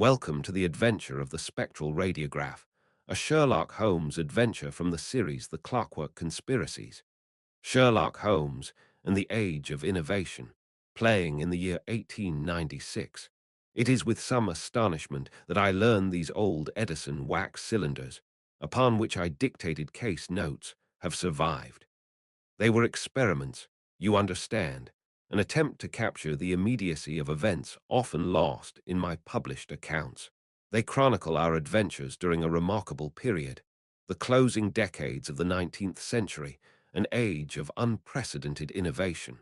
Welcome to the adventure of the Spectral Radiograph, a Sherlock Holmes adventure from the series The Clockwork Conspiracies. Sherlock Holmes and the Age of Innovation, playing in the year 1896. It is with some astonishment that I learn these old Edison wax cylinders, upon which I dictated case notes, have survived. They were experiments, you understand, an attempt to capture the immediacy of events often lost in my published accounts. They chronicle our adventures during a remarkable period, the closing decades of the 19th century, an age of unprecedented innovation.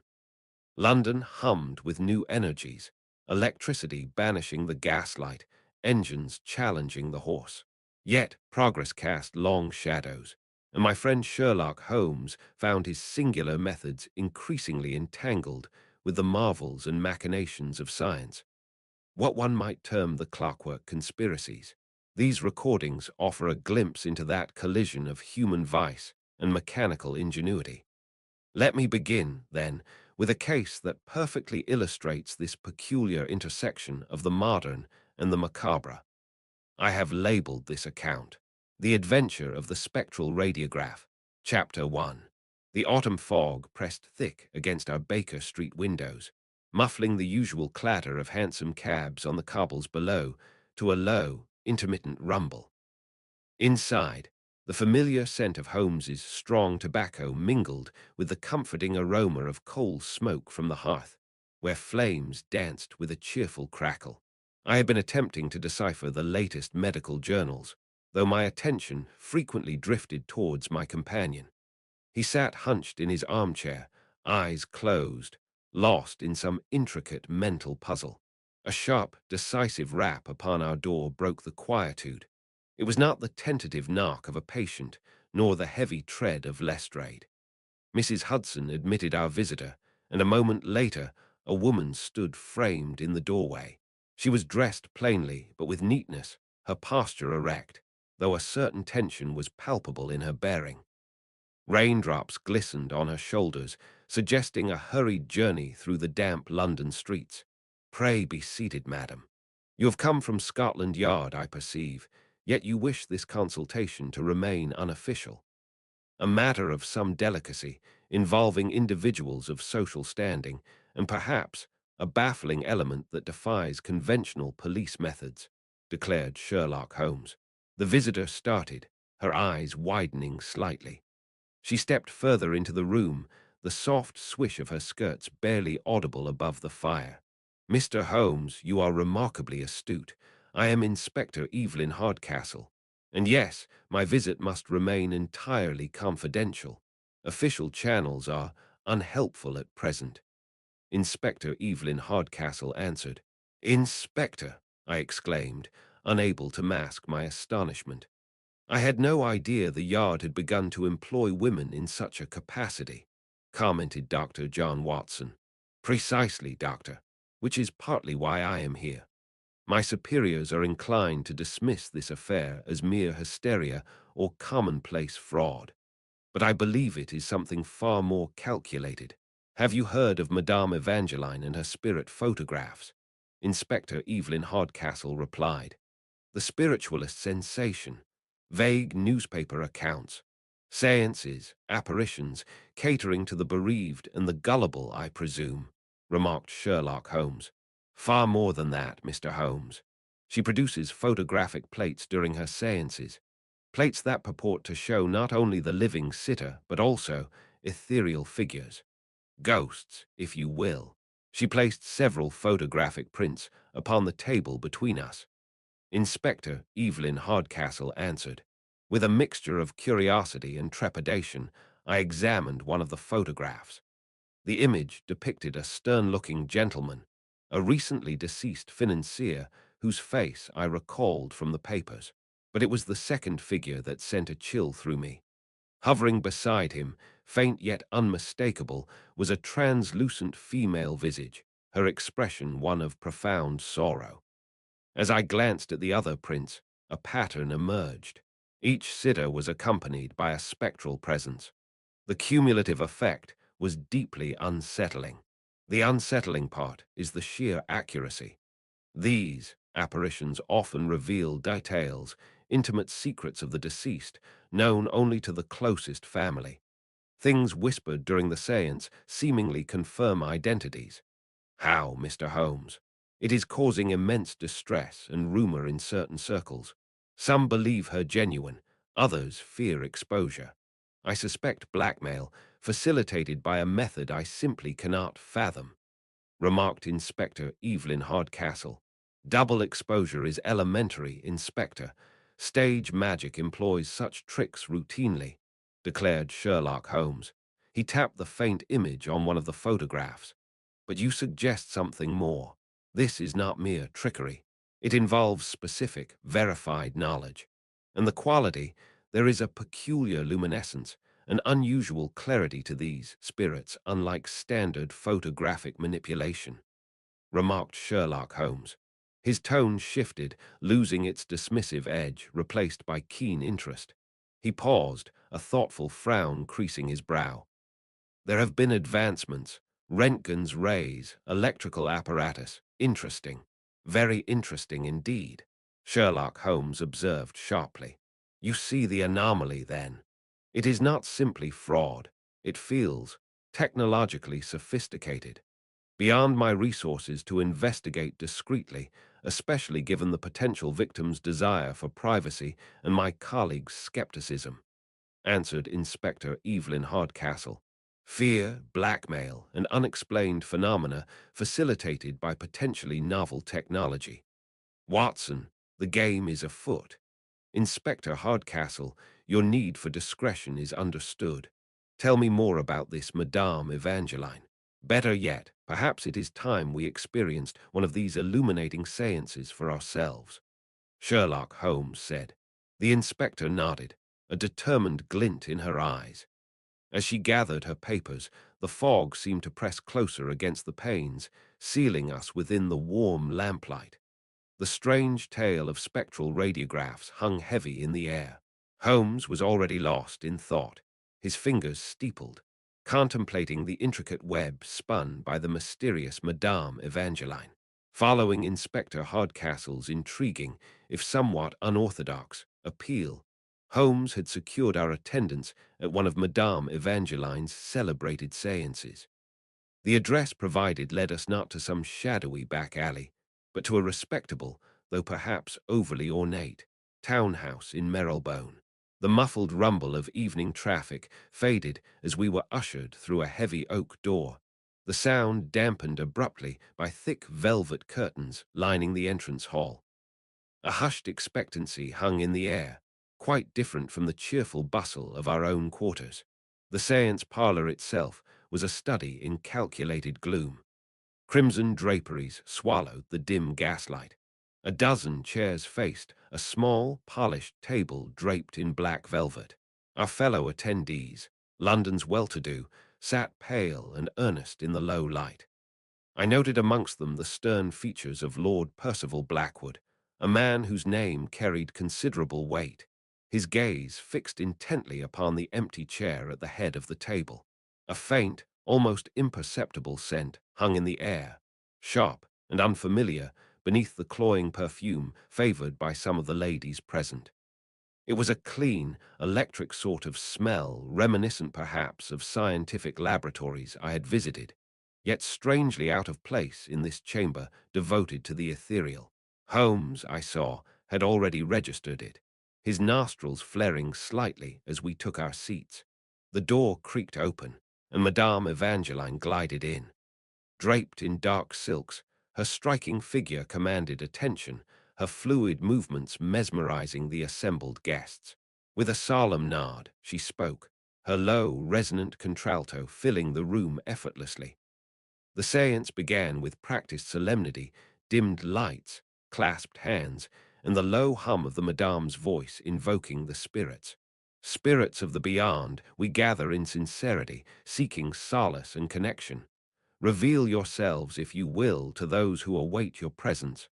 London hummed with new energies, electricity banishing the gaslight, engines challenging the horse. Yet progress cast long shadows, and my friend Sherlock Holmes found his singular methods increasingly entangled with the marvels and machinations of science, what one might term the Clockwork Conspiracies. These recordings offer a glimpse into that collision of human vice and mechanical ingenuity. Let me begin, then, with a case that perfectly illustrates this peculiar intersection of the modern and the macabre. I have labeled this account, The Adventure of the Spectral Radiograph, Chapter 1. The autumn fog pressed thick against our Baker Street windows, muffling the usual clatter of hansom cabs on the cobbles below to a low, intermittent rumble. Inside, the familiar scent of Holmes's strong tobacco mingled with the comforting aroma of coal smoke from the hearth, where flames danced with a cheerful crackle. I had been attempting to decipher the latest medical journals, though my attention frequently drifted towards my companion. He sat hunched in his armchair, eyes closed, lost in some intricate mental puzzle. A sharp, decisive rap upon our door broke the quietude. It was not the tentative knock of a patient, nor the heavy tread of Lestrade. Mrs. Hudson admitted our visitor, and a moment later a woman stood framed in the doorway. She was dressed plainly, but with neatness, her posture erect, though a certain tension was palpable in her bearing. Raindrops glistened on her shoulders, suggesting a hurried journey through the damp London streets. "Pray be seated, madam. You have come from Scotland Yard, I perceive, yet you wish this consultation to remain unofficial. A matter of some delicacy, involving individuals of social standing, and perhaps a baffling element that defies conventional police methods," declared Sherlock Holmes. The visitor started, her eyes widening slightly. She stepped further into the room, the soft swish of her skirts barely audible above the fire. "Mr. Holmes, you are remarkably astute. I am Inspector Evelyn Hardcastle. And yes, my visit must remain entirely confidential. Official channels are unhelpful at present." Inspector Evelyn Hardcastle answered. "Inspector!" I exclaimed, unable to mask my astonishment. "I had no idea the Yard had begun to employ women in such a capacity," commented Dr. John Watson. "Precisely, Doctor, which is partly why I am here. My superiors are inclined to dismiss this affair as mere hysteria or commonplace fraud, but I believe it is something far more calculated. Have you heard of Madame Evangeline and her spirit photographs?" Inspector Evelyn Hardcastle replied. "The spiritualist sensation, vague newspaper accounts, seances, apparitions, catering to the bereaved and the gullible, I presume," remarked Sherlock Holmes. "Far more than that, Mr. Holmes. She produces photographic plates during her seances, plates that purport to show not only the living sitter, but also ethereal figures, ghosts, if you will." She placed several photographic prints upon the table between us. Inspector Evelyn Hardcastle answered. With a mixture of curiosity and trepidation, I examined one of the photographs. The image depicted a stern-looking gentleman, a recently deceased financier whose face I recalled from the papers. But it was the second figure that sent a chill through me. Hovering beside him, faint yet unmistakable, was a translucent female visage, her expression one of profound sorrow. As I glanced at the other prints, a pattern emerged. Each sitter was accompanied by a spectral presence. The cumulative effect was deeply unsettling. The unsettling part is the sheer accuracy. These, Apparitions often reveal details, intimate secrets of the deceased, known only to the closest family. Things whispered during the séance seemingly confirm identities. How, Mr. Holmes? It is causing immense distress and rumor in certain circles. Some believe her genuine, others fear exposure. I suspect blackmail, facilitated by a method I simply cannot fathom, remarked Inspector Evelyn Hardcastle. Double exposure is elementary, Inspector. Stage magic employs such tricks routinely, declared Sherlock Holmes. He tapped the faint image on one of the photographs. But you suggest something more. This is not mere trickery. It involves specific, verified knowledge. And the quality, there is a peculiar luminescence, an unusual clarity to these spirits, unlike standard photographic manipulation, remarked Sherlock Holmes. His tone shifted, losing its dismissive edge, replaced by keen interest. He paused, a thoughtful frown creasing his brow. There have been advancements. Röntgen's rays, electrical apparatus. Interesting. Very interesting indeed, Sherlock Holmes observed sharply. You see the anomaly, then. It is not simply fraud. It feels technologically sophisticated, beyond my resources to investigate discreetly, especially given the potential victim's desire for privacy and my colleague's skepticism, answered Inspector Evelyn Hardcastle. Fear, blackmail, and unexplained phenomena facilitated by potentially novel technology. Watson, the game is afoot. Inspector Hardcastle, your need for discretion is understood. Tell me more about this, Madame Evangeline. Better yet, perhaps it is time we experienced one of these illuminating seances for ourselves, Sherlock Holmes said. The inspector nodded, a determined glint in her eyes. As she gathered her papers, the fog seemed to press closer against the panes, sealing us within the warm lamplight. The strange tale of spectral radiographs hung heavy in the air. Holmes was already lost in thought, his fingers steepled, contemplating the intricate web spun by the mysterious Madame Evangeline. Following Inspector Hardcastle's intriguing, if somewhat unorthodox, appeal, Holmes had secured our attendance at one of Madame Evangeline's celebrated séances. The address provided led us not to some shadowy back alley, but to a respectable, though perhaps overly ornate, townhouse in Marylebone. The muffled rumble of evening traffic faded as we were ushered through a heavy oak door, the sound dampened abruptly by thick velvet curtains lining the entrance hall. A hushed expectancy hung in the air, quite different from the cheerful bustle of our own quarters. The séance parlor itself was a study in calculated gloom. Crimson draperies swallowed the dim gaslight. A dozen chairs faced a small, polished table draped in black velvet. Our fellow attendees, London's well-to-do, sat pale and earnest in the low light. I noted amongst them the stern features of Lord Percival Blackwood, a man whose name carried considerable weight, his gaze fixed intently upon the empty chair at the head of the table. A faint, almost imperceptible scent hung in the air, sharp and unfamiliar beneath the cloying perfume favored by some of the ladies present. It was a clean, electric sort of smell, reminiscent perhaps of scientific laboratories I had visited, yet strangely out of place in this chamber devoted to the ethereal. Holmes, I saw, had already registered it, his nostrils flaring slightly as we took our seats. The door creaked open, and Madame Evangeline glided in. Draped in dark silks, her striking figure commanded attention, her fluid movements mesmerizing the assembled guests. With a solemn nod, she spoke, her low, resonant contralto filling the room effortlessly. The séance began with practiced solemnity, dimmed lights, clasped hands, and the low hum of the Madame's voice invoking the spirits. Spirits of the beyond, we gather in sincerity, seeking solace and connection. Reveal yourselves, if you will, to those who await your presence.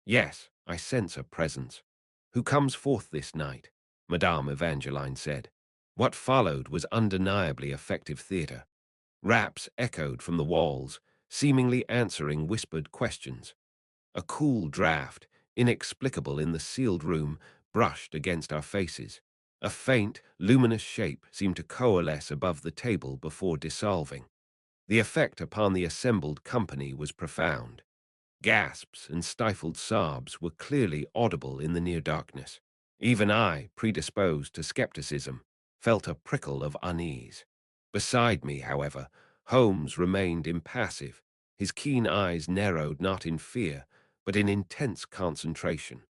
Yes, I sense a presence. Who comes forth this night? Madame Evangeline said. What followed was undeniably effective theatre. Raps echoed from the walls, seemingly answering whispered questions. A cool draft, inexplicable in the sealed room, brushed against our faces. A faint, luminous shape seemed to coalesce above the table before dissolving. The effect upon the assembled company was profound. Gasps and stifled sobs were clearly audible in the near darkness. Even I, predisposed to skepticism, felt a prickle of unease. Beside me, however, Holmes remained impassive, his keen eyes narrowed not in fear, but in intense concentration.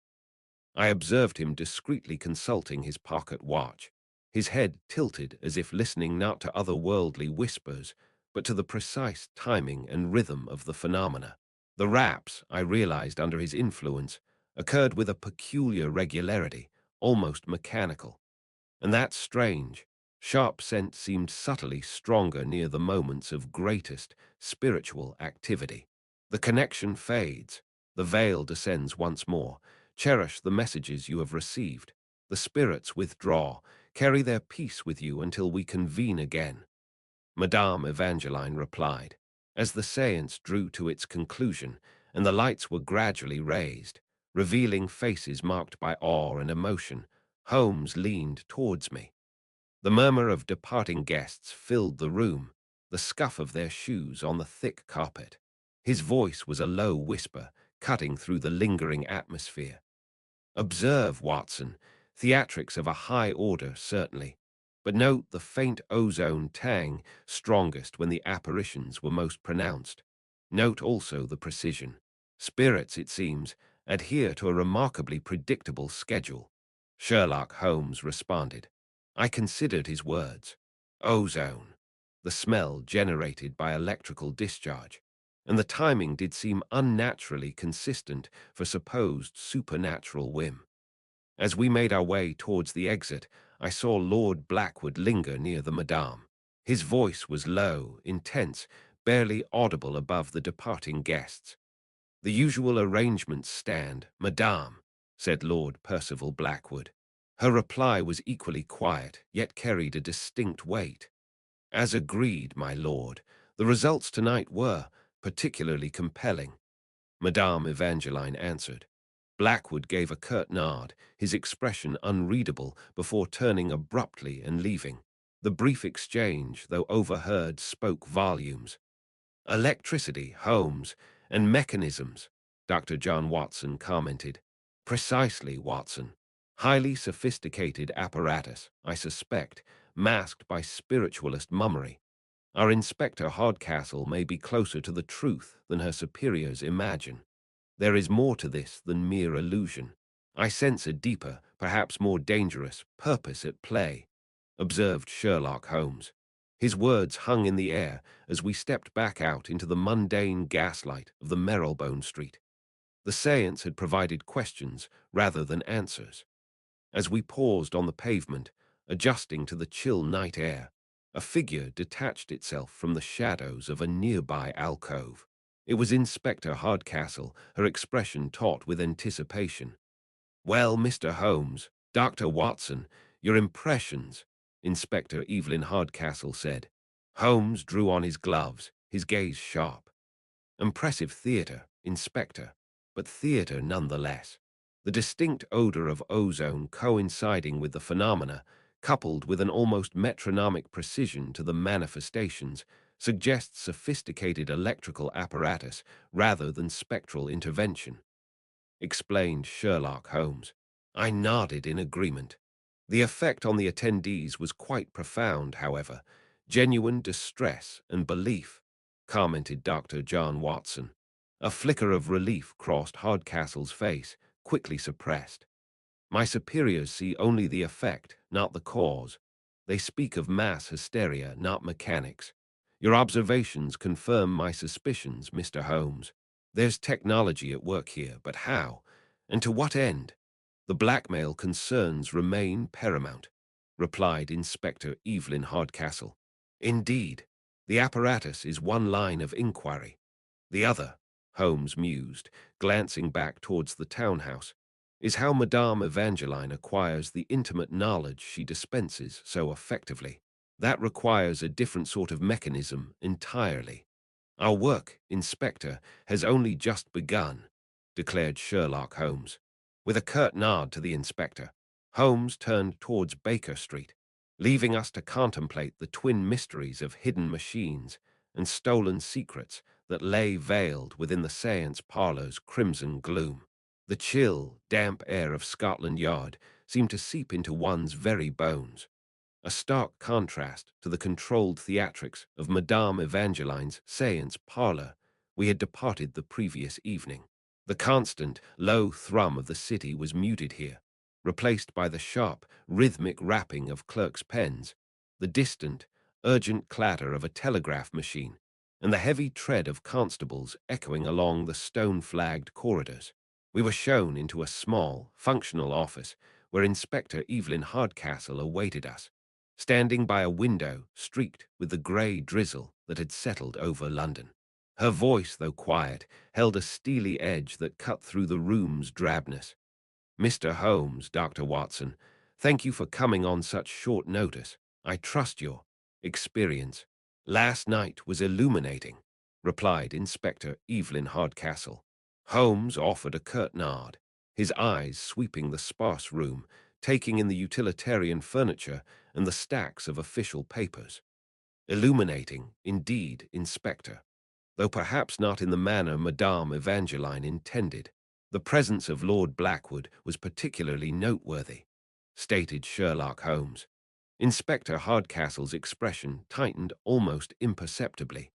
I observed him discreetly consulting his pocket watch, his head tilted as if listening not to otherworldly whispers, but to the precise timing and rhythm of the phenomena. The raps, I realized under his influence, occurred with a peculiar regularity, almost mechanical. And that strange, sharp scent seemed subtly stronger near the moments of greatest spiritual activity. The connection fades, the veil descends once more. Cherish the messages you have received. The spirits withdraw, carry their peace with you until we convene again. Madame Evangeline replied. As the séance drew to its conclusion, and the lights were gradually raised, revealing faces marked by awe and emotion, Holmes leaned towards me. The murmur of departing guests filled the room, the scuff of their shoes on the thick carpet. His voice was a low whisper, cutting through the lingering atmosphere. Observe, Watson, theatrics of a high order, certainly, but note the faint ozone tang, strongest when the apparitions were most pronounced. Note also the precision. Spirits, it seems, adhere to a remarkably predictable schedule. Sherlock Holmes responded. I considered his words. Ozone, the smell generated by electrical discharge, and the timing did seem unnaturally consistent for supposed supernatural whim. As we made our way towards the exit, I saw Lord Blackwood linger near the Madame. His voice was low, intense, barely audible above the departing guests. The usual arrangements stand, Madame, said Lord Percival Blackwood. Her reply was equally quiet, yet carried a distinct weight. As agreed, my lord, the results tonight were particularly compelling, Madame Evangeline answered. Blackwood gave a curt nod, his expression unreadable, before turning abruptly and leaving. The brief exchange, though overheard, spoke volumes. Electricity, Holmes, and mechanisms, Dr. John Watson commented. Precisely, Watson. Highly sophisticated apparatus, I suspect, masked by spiritualist mummery. Our Inspector Hardcastle may be closer to the truth than her superiors imagine. There is more to this than mere illusion. I sense a deeper, perhaps more dangerous, purpose at play, observed Sherlock Holmes. His words hung in the air as we stepped back out into the mundane gaslight of the Marylebone Street. The séance had provided questions rather than answers. As we paused on the pavement, adjusting to the chill night air, a figure detached itself from the shadows of a nearby alcove. It was Inspector Hardcastle, her expression taut with anticipation. Well, Mr. Holmes, Dr. Watson, your impressions, Inspector Evelyn Hardcastle said. Holmes drew on his gloves, his gaze sharp. Impressive theatre, Inspector, but theatre nonetheless. The distinct odor of ozone coinciding with the phenomena, coupled with an almost metronomic precision to the manifestations, suggests sophisticated electrical apparatus rather than spectral intervention, explained Sherlock Holmes. I nodded in agreement. The effect on the attendees was quite profound, however. Genuine distress and belief, commented Dr. John Watson. A flicker of relief crossed Hardcastle's face, quickly suppressed. My superiors see only the effect, not the cause. They speak of mass hysteria, not mechanics. Your observations confirm my suspicions, Mr. Holmes. There's technology at work here, but how? And to what end? The blackmail concerns remain paramount, replied Inspector Evelyn Hardcastle. Indeed, the apparatus is one line of inquiry. The other, Holmes mused, glancing back towards the townhouse, is how Madame Evangeline acquires the intimate knowledge she dispenses so effectively. That requires a different sort of mechanism entirely. Our work, Inspector, has only just begun. declared Sherlock Holmes. With a curt nod to the inspector, Holmes turned towards Baker Street, leaving us to contemplate the twin mysteries of hidden machines and stolen secrets that lay veiled within the seance parlour's crimson gloom. The chill, damp air of Scotland Yard seemed to seep into one's very bones, a stark contrast to the controlled theatrics of Madame Evangeline's seance parlour we had departed the previous evening. The constant, low thrum of the city was muted here, replaced by the sharp, rhythmic rapping of clerks' pens, the distant, urgent clatter of a telegraph machine, and the heavy tread of constables echoing along the stone-flagged corridors. We were shown into a small, functional office where Inspector Evelyn Hardcastle awaited us, standing by a window streaked with the grey drizzle that had settled over London. Her voice, though quiet, held a steely edge that cut through the room's drabness. "Mr. Holmes, Dr. Watson, thank you for coming on such short notice. I trust your experience last night was illuminating," replied Inspector Evelyn Hardcastle. Holmes offered a curt nod, his eyes sweeping the sparse room, taking in the utilitarian furniture and the stacks of official papers. "Illuminating, indeed, Inspector, though perhaps not in the manner Madame Evangeline intended. The presence of Lord Blackwood was particularly noteworthy," stated Sherlock Holmes. Inspector Hardcastle's expression tightened almost imperceptibly.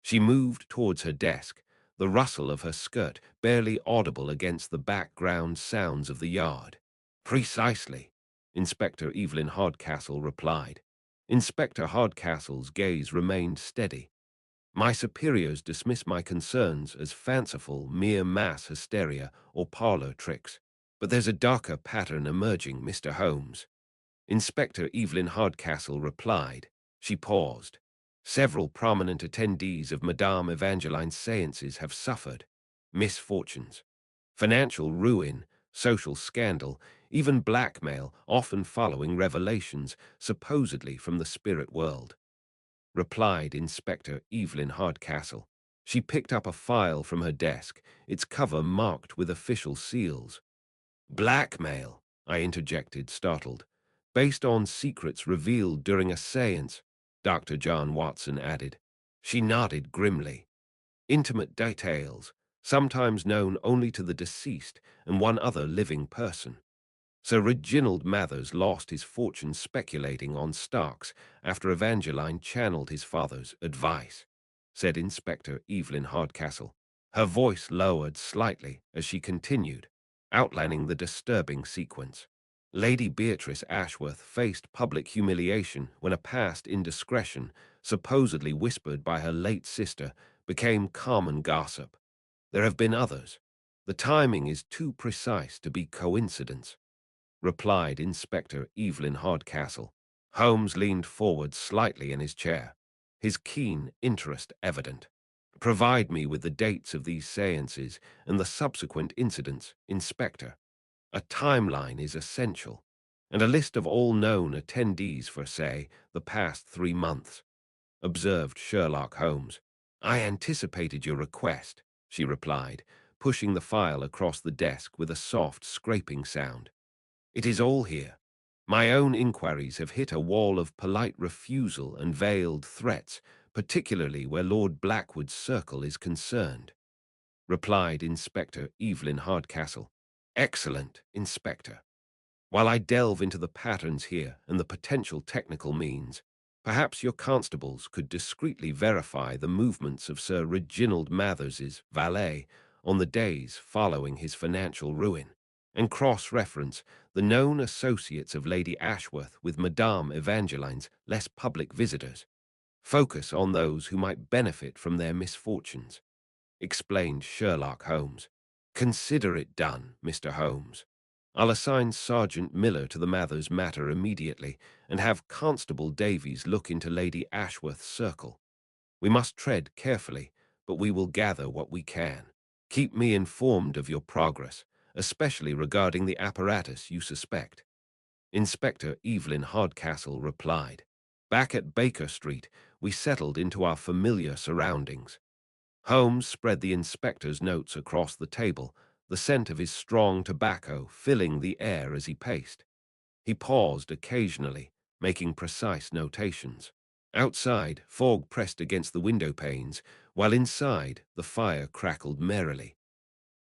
She moved towards her desk, the rustle of her skirt barely audible against the background sounds of the yard. "Precisely," Inspector Evelyn Hardcastle replied. Inspector Hardcastle's gaze remained steady. "My superiors dismiss my concerns as fanciful, mere mass hysteria or parlour tricks. But there's a darker pattern emerging, Mr. Holmes," Inspector Evelyn Hardcastle replied. She paused. "Several prominent attendees of Madame Evangeline's seances have suffered misfortunes, financial ruin, social scandal, even blackmail, often following revelations supposedly from the spirit world," replied Inspector Evelyn Hardcastle. She picked up a file from her desk, its cover marked with official seals. "Blackmail," I interjected, startled. "Based on secrets revealed during a séance," Dr. John Watson added. She nodded grimly. "Intimate details, sometimes known only to the deceased and one other living person. Sir Reginald Mathers lost his fortune speculating on stocks after Evangeline channeled his father's advice," said Inspector Evelyn Hardcastle. Her voice lowered slightly as she continued, outlining the disturbing sequence. "Lady Beatrice Ashworth faced public humiliation when a past indiscretion, supposedly whispered by her late sister, became common gossip. There have been others. The timing is too precise to be coincidence," replied Inspector Evelyn Hardcastle. Holmes leaned forward slightly in his chair, his keen interest evident. "Provide me with the dates of these séances and the subsequent incidents, Inspector. A timeline is essential, and a list of all known attendees for, say, the past 3 months," observed Sherlock Holmes. "I anticipated your request," she replied, pushing the file across the desk with a soft scraping sound. "It is all here. My own inquiries have hit a wall of polite refusal and veiled threats, particularly where Lord Blackwood's circle is concerned," replied Inspector Evelyn Hardcastle. "Excellent, Inspector. While I delve into the patterns here and the potential technical means, perhaps your constables could discreetly verify the movements of Sir Reginald Mathers's valet on the days following his financial ruin, and cross-reference the known associates of Lady Ashworth with Madame Evangeline's less public visitors. Focus on those who might benefit from their misfortunes," explained Sherlock Holmes. "Consider it done, Mr. Holmes. I'll assign Sergeant Miller to the Mathers matter immediately and have Constable Davies look into Lady Ashworth's circle. We must tread carefully, but we will gather what we can. Keep me informed of your progress, especially regarding the apparatus you suspect," Inspector Evelyn Hardcastle replied. Back at Baker Street, we settled into our familiar surroundings. Holmes spread the inspector's notes across the table, the scent of his strong tobacco filling the air as he paced. He paused occasionally, making precise notations. Outside, fog pressed against the window panes, while inside, the fire crackled merrily.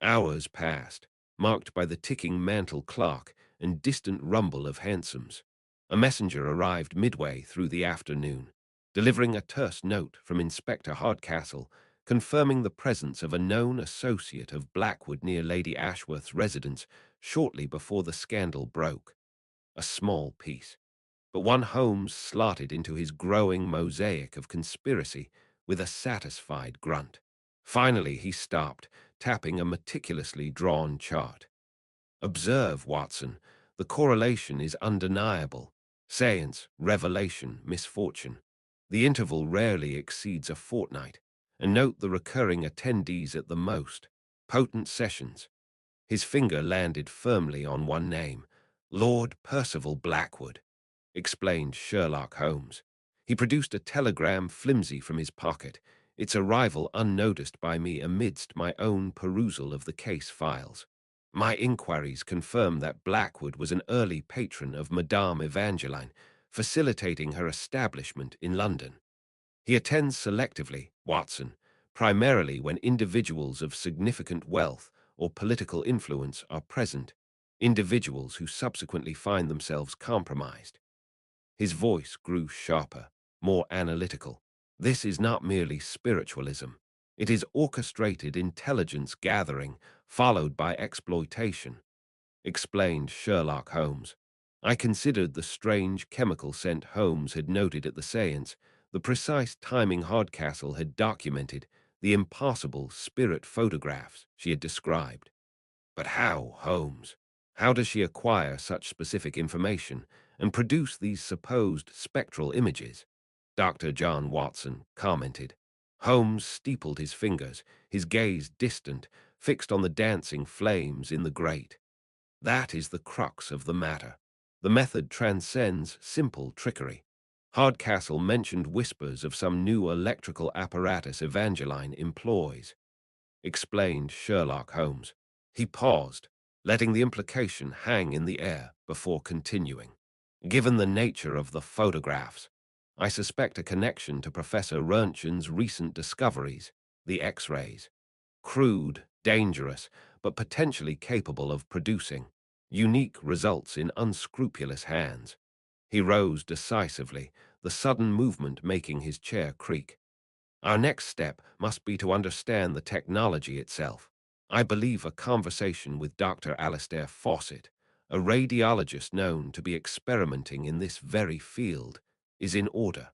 Hours passed, marked by the ticking mantel clock and distant rumble of hansoms. A messenger arrived midway through the afternoon, delivering a terse note from Inspector Hardcastle, confirming the presence of a known associate of Blackwood near Lady Ashworth's residence shortly before the scandal broke. A small piece, but one Holmes slotted into his growing mosaic of conspiracy with a satisfied grunt. Finally, he stopped, tapping a meticulously drawn chart. Observe, Watson, the correlation is undeniable. Science, revelation, misfortune. The interval rarely exceeds a fortnight, and note the recurring attendees at the most. Potent sessions. His finger landed firmly on one name, Lord Percival Blackwood, explained Sherlock Holmes. He produced a telegram flimsy from his pocket, its arrival unnoticed by me amidst my own perusal of the case files. My inquiries confirm that Blackwood was an early patron of Madame Evangeline, facilitating her establishment in London. He attends selectively, Watson, primarily when individuals of significant wealth or political influence are present, individuals who subsequently find themselves compromised. His voice grew sharper, more analytical. This is not merely spiritualism. It is orchestrated intelligence gathering, followed by exploitation, explained Sherlock Holmes. I considered the strange chemical scent Holmes had noted at the séance, the precise timing Hardcastle had documented, the impossible spirit photographs she had described. But how, Holmes? How does she acquire such specific information and produce these supposed spectral images? Dr. John Watson commented. Holmes steepled his fingers, his gaze distant, fixed on the dancing flames in the grate. That is the crux of the matter. The method transcends simple trickery. Hardcastle mentioned whispers of some new electrical apparatus Evangeline employs, explained Sherlock Holmes. He paused, letting the implication hang in the air before continuing. Given the nature of the photographs, I suspect a connection to Professor Roentgen's recent discoveries, the X-rays. Crude, dangerous, but potentially capable of producing unique results in unscrupulous hands. He rose decisively, the sudden movement making his chair creak. Our next step must be to understand the technology itself. I believe a conversation with Dr. Alastair Fawcett, a radiologist known to be experimenting in this very field, is in order.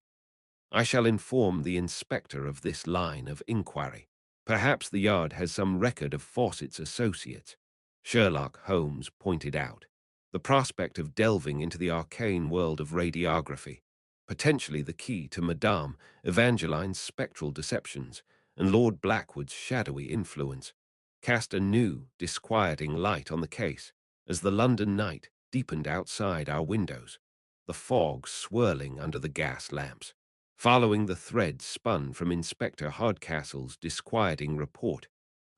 I shall inform the inspector of this line of inquiry. Perhaps the Yard has some record of Fawcett's associates, Sherlock Holmes pointed out. The prospect of delving into the arcane world of radiography, potentially the key to Madame Evangeline's spectral deceptions and Lord Blackwood's shadowy influence, cast a new, disquieting light on the case as the London night deepened outside our windows, the fog swirling under the gas lamps. Following the thread spun from Inspector Hardcastle's disquieting report,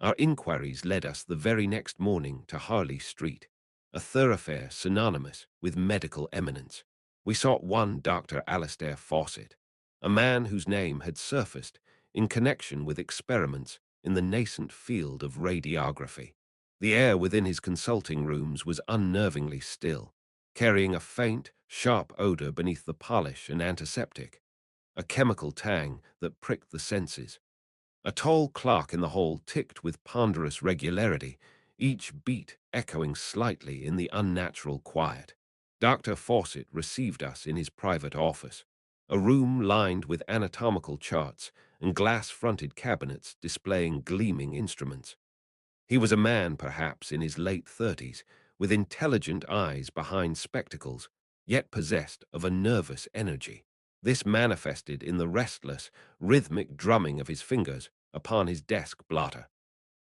our inquiries led us the very next morning to Harley Street, a thoroughfare synonymous with medical eminence. We sought one Dr. Alastair Fawcett, a man whose name had surfaced in connection with experiments in the nascent field of radiography. The air within his consulting rooms was unnervingly still, carrying a faint, sharp odor beneath the polish and antiseptic, a chemical tang that pricked the senses. A tall clock in the hall ticked with ponderous regularity, each beat echoing slightly in the unnatural quiet. Dr. Fawcett received us in his private office, a room lined with anatomical charts and glass-fronted cabinets displaying gleaming instruments. He was a man perhaps in his late 30s, with intelligent eyes behind spectacles, yet possessed of a nervous energy. This manifested in the restless, rhythmic drumming of his fingers upon his desk blotter.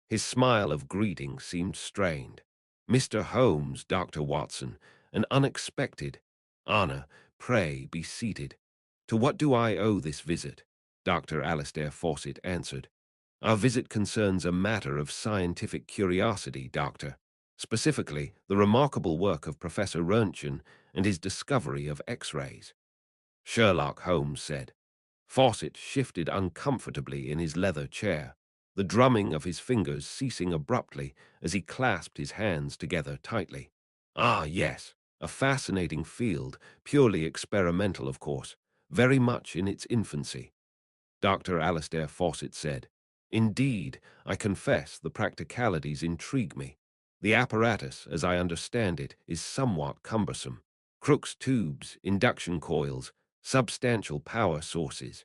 His smile of greeting seemed strained. Mr. Holmes, Dr. Watson, an unexpected honor. Pray be seated. To what do I owe this visit? Dr. Alastair Fawcett answered. Our visit concerns a matter of scientific curiosity, Doctor. Specifically, the remarkable work of Professor Roentgen and his discovery of X-rays. Sherlock Holmes said. Fawcett shifted uncomfortably in his leather chair, the drumming of his fingers ceasing abruptly as he clasped his hands together tightly. Ah, yes, a fascinating field, purely experimental, of course, very much in its infancy. Dr. Alastair Fawcett said, Indeed, I confess the practicalities intrigue me. The apparatus, as I understand it, is somewhat cumbersome. Crookes tubes, induction coils, substantial power sources,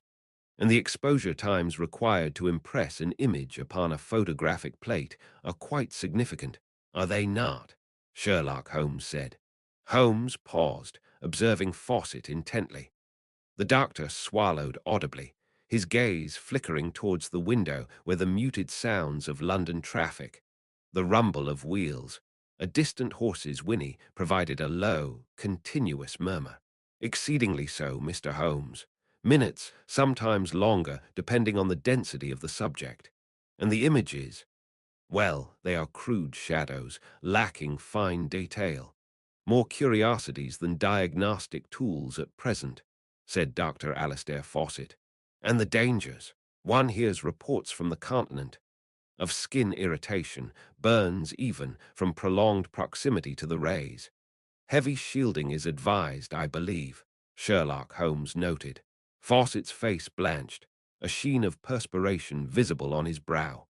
and the exposure times required to impress an image upon a photographic plate are quite significant, are they not? Sherlock Holmes said. Holmes paused, observing Fawcett intently. The doctor swallowed audibly, his gaze flickering towards the window where the muted sounds of London traffic, the rumble of wheels, a distant horse's whinny provided a low, continuous murmur. Exceedingly so, Mr. Holmes. Minutes, sometimes longer, depending on the density of the subject. And the images, well, they are crude shadows, lacking fine detail. More curiosities than diagnostic tools at present, said Dr. Alastair Fawcett. And the dangers. One hears reports from the continent of skin irritation, burns even from prolonged proximity to the rays. Heavy shielding is advised, I believe, Sherlock Holmes noted. Fawcett's face blanched, a sheen of perspiration visible on his brow.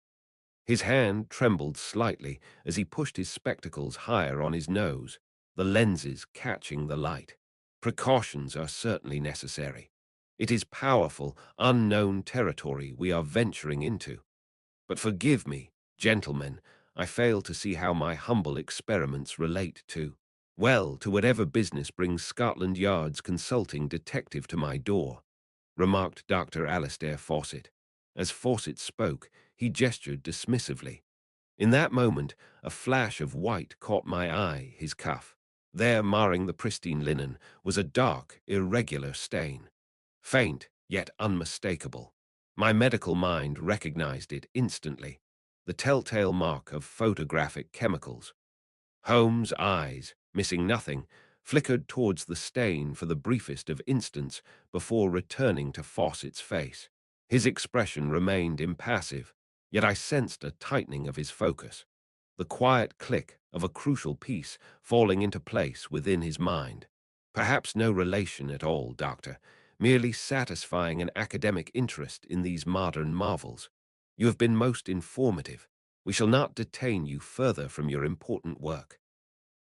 His hand trembled slightly as he pushed his spectacles higher on his nose, the lenses catching the light. Precautions are certainly necessary. It is powerful, unknown territory we are venturing into. But forgive me, gentlemen, I fail to see how my humble experiments relate to, well, to whatever business brings Scotland Yard's consulting detective to my door, remarked Dr. Alastair Fawcett. As Fawcett spoke, he gestured dismissively. In that moment, a flash of white caught my eye, his cuff. There, marring the pristine linen, was a dark, irregular stain. Faint, yet unmistakable. My medical mind recognized it instantly. The telltale mark of photographic chemicals. Holmes' eyes, missing nothing, flickered towards the stain for the briefest of instants before returning to Fawcett's face. His expression remained impassive, yet I sensed a tightening of his focus, the quiet click of a crucial piece falling into place within his mind. Perhaps no relation at all, Doctor, merely satisfying an academic interest in these modern marvels. You have been most informative. We shall not detain you further from your important work.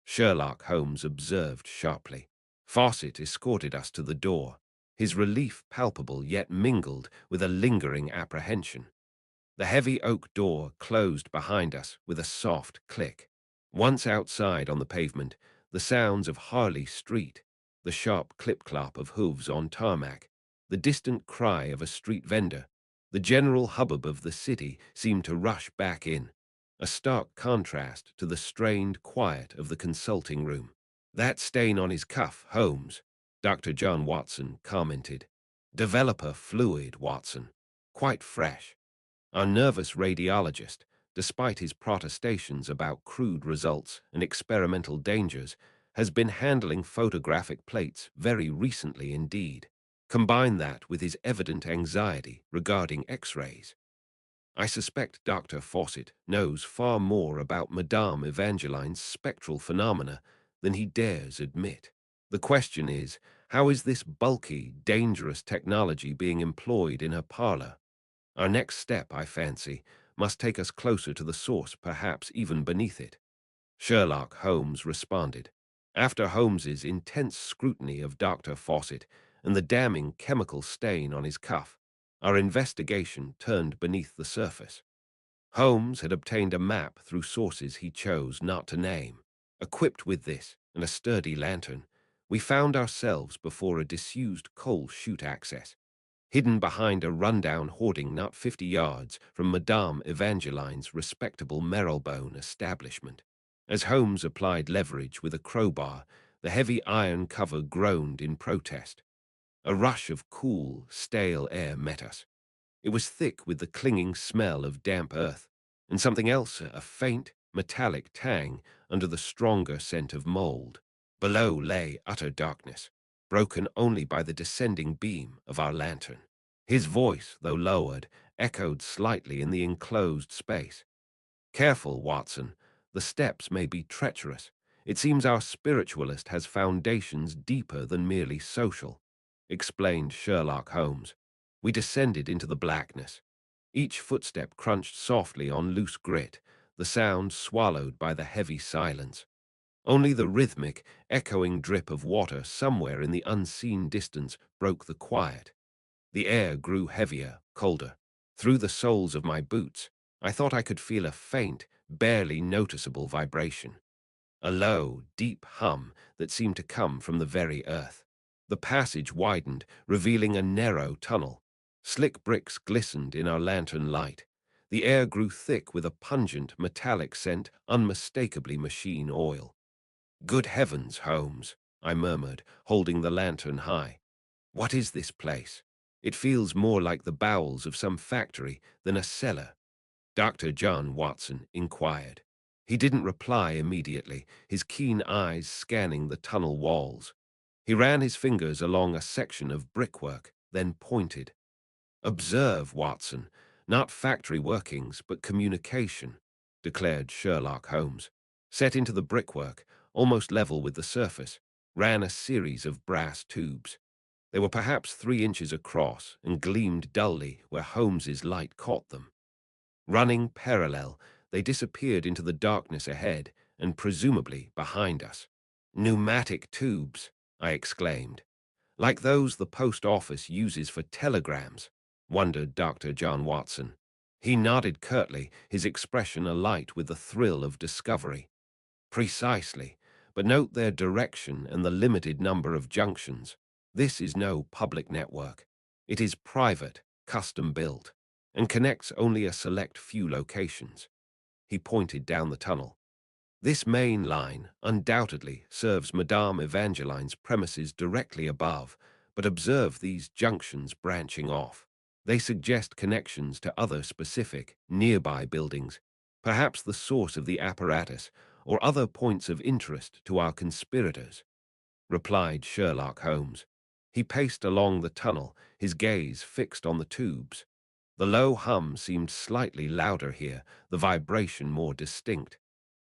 Sherlock Holmes observed sharply. Fawcett escorted us to the door, his relief palpable yet mingled with a lingering apprehension. The heavy oak door closed behind us with a soft click. Once outside on the pavement, the sounds of Harley Street, the sharp clip-clop of hooves on tarmac, the distant cry of a street vendor, the general hubbub of the city seemed to rush back in, a stark contrast to the strained quiet of the consulting room. That stain on his cuff, Holmes, Dr. John Watson commented. Developer fluid, Watson. Quite fresh. Our nervous radiologist, despite his protestations about crude results and experimental dangers, has been handling photographic plates very recently indeed. Combine that with his evident anxiety regarding X-rays. I suspect Dr. Fawcett knows far more about Madame Evangeline's spectral phenomena than he dares admit. The question is, how is this bulky, dangerous technology being employed in her parlor? Our next step, I fancy, must take us closer to the source, perhaps even beneath it. Sherlock Holmes responded. After Holmes's intense scrutiny of Dr. Fawcett and the damning chemical stain on his cuff, our investigation turned beneath the surface. Holmes had obtained a map through sources he chose not to name. Equipped with this and a sturdy lantern, we found ourselves before a disused coal chute access, hidden behind a rundown hoarding not 50 yards from Madame Evangeline's respectable Marylebone establishment. As Holmes applied leverage with a crowbar, the heavy iron cover groaned in protest. A rush of cool, stale air met us. It was thick with the clinging smell of damp earth, and something else, a faint, metallic tang under the stronger scent of mold. Below lay utter darkness, broken only by the descending beam of our lantern. His voice, though lowered, echoed slightly in the enclosed space. "Careful, Watson. The steps may be treacherous. It seems our spiritualist has foundations deeper than merely social," explained Sherlock Holmes. We descended into the blackness. Each footstep crunched softly on loose grit, the sound swallowed by the heavy silence. Only the rhythmic, echoing drip of water somewhere in the unseen distance broke the quiet. The air grew heavier, colder. Through the soles of my boots, I thought I could feel a faint, barely noticeable vibration. A low, deep hum that seemed to come from the very earth. The passage widened, revealing a narrow tunnel. Slick bricks glistened in our lantern light. The air grew thick with a pungent, metallic scent, unmistakably machine oil. "Good heavens, Holmes," I murmured, holding the lantern high. "What is this place? It feels more like the bowels of some factory than a cellar." Dr. John Watson inquired. He didn't reply immediately, his keen eyes scanning the tunnel walls. He ran his fingers along a section of brickwork, then pointed. "Observe, Watson, not factory workings, but communication," declared Sherlock Holmes. Set into the brickwork, almost level with the surface, ran a series of brass tubes. They were perhaps 3 inches across and gleamed dully where Holmes's light caught them. Running parallel, they disappeared into the darkness ahead and presumably behind us. "Pneumatic tubes," I exclaimed. "Like those the post office uses for telegrams," wondered Dr. John Watson. He nodded curtly, his expression alight with the thrill of discovery. "Precisely, but note their direction and the limited number of junctions. This is no public network. It is private, custom-built, and connects only a select few locations." He pointed down the tunnel. "This main line undoubtedly serves Madame Evangeline's premises directly above, but observe these junctions branching off. They suggest connections to other specific, nearby buildings, perhaps the source of the apparatus or other points of interest to our conspirators," replied Sherlock Holmes. He paced along the tunnel, his gaze fixed on the tubes. The low hum seemed slightly louder here, the vibration more distinct.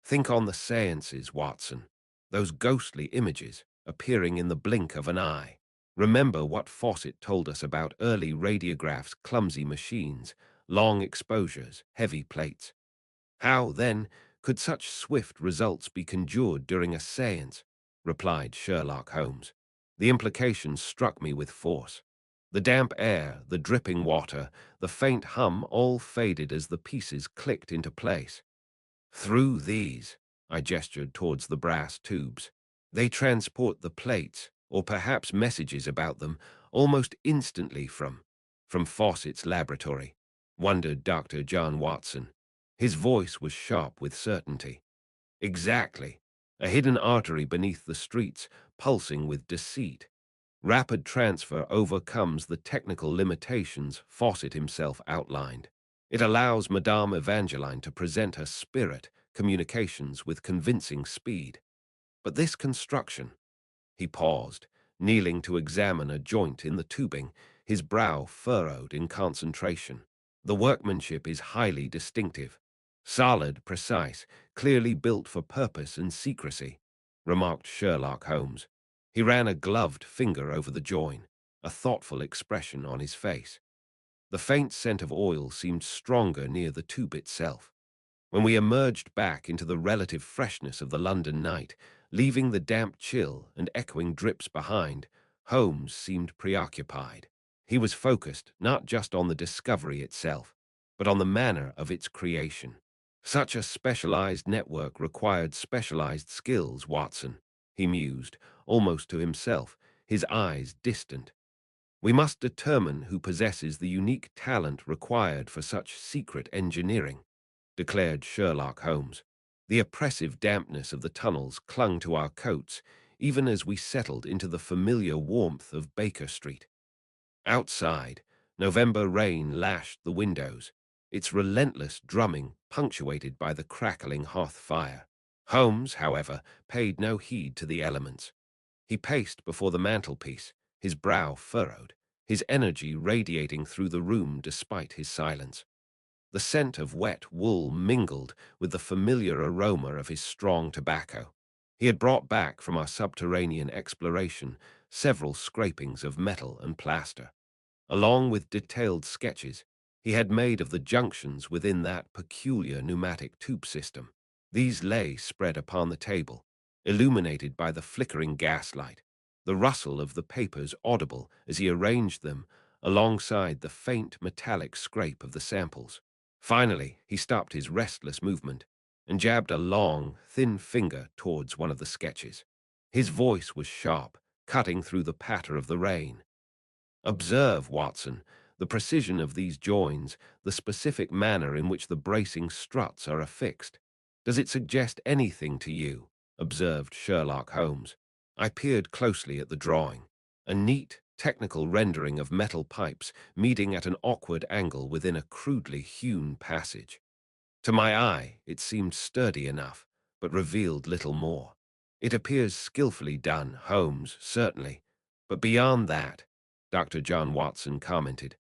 "Think on the seances, Watson. Those ghostly images, appearing in the blink of an eye. Remember what Fawcett told us about early radiographs, clumsy machines, long exposures, heavy plates. How, then, could such swift results be conjured during a seance?" replied Sherlock Holmes. The implication struck me with force. The damp air, the dripping water, the faint hum all faded as the pieces clicked into place. "Through these," I gestured towards the brass tubes. "They transport the plates, or perhaps messages about them, almost instantly from Fawcett's laboratory," wondered Dr. John Watson. His voice was sharp with certainty. "Exactly. A hidden artery beneath the streets, pulsing with deceit. Rapid transfer overcomes the technical limitations Fawcett himself outlined. It allows Madame Evangeline to present her spirit communications with convincing speed. But this construction—" He paused, kneeling to examine a joint in the tubing, his brow furrowed in concentration. "The workmanship is highly distinctive. Solid, precise, clearly built for purpose and secrecy," remarked Sherlock Holmes. He ran a gloved finger over the join, a thoughtful expression on his face. The faint scent of oil seemed stronger near the tube itself. When we emerged back into the relative freshness of the London night, leaving the damp chill and echoing drips behind, Holmes seemed preoccupied. He was focused not just on the discovery itself, but on the manner of its creation. "Such a specialized network required specialized skills, Watson," he mused, almost to himself, his eyes distant. "We must determine who possesses the unique talent required for such secret engineering," declared Sherlock Holmes. The oppressive dampness of the tunnels clung to our coats, even as we settled into the familiar warmth of Baker Street. Outside, November rain lashed the windows, its relentless drumming punctuated by the crackling hearth fire. Holmes, however, paid no heed to the elements. He paced before the mantelpiece, his brow furrowed, his energy radiating through the room despite his silence. The scent of wet wool mingled with the familiar aroma of his strong tobacco. He had brought back from our subterranean exploration several scrapings of metal and plaster. Along with detailed sketches he had made of the junctions within that peculiar pneumatic tube system. These lay spread upon the table, illuminated by the flickering gaslight, the rustle of the papers audible as he arranged them alongside the faint metallic scrape of the samples. Finally, he stopped his restless movement and jabbed a long, thin finger towards one of the sketches. His voice was sharp, cutting through the patter of the rain. Observe, Watson, the precision of these joins, the specific manner in which the bracing struts are affixed. Does it suggest anything to you? Observed Sherlock Holmes. I peered closely at the drawing. A neat, technical rendering of metal pipes meeting at an awkward angle within a crudely hewn passage. To my eye, it seemed sturdy enough, but revealed little more. It appears skillfully done, Holmes, certainly. But beyond that, Dr. John Watson commented.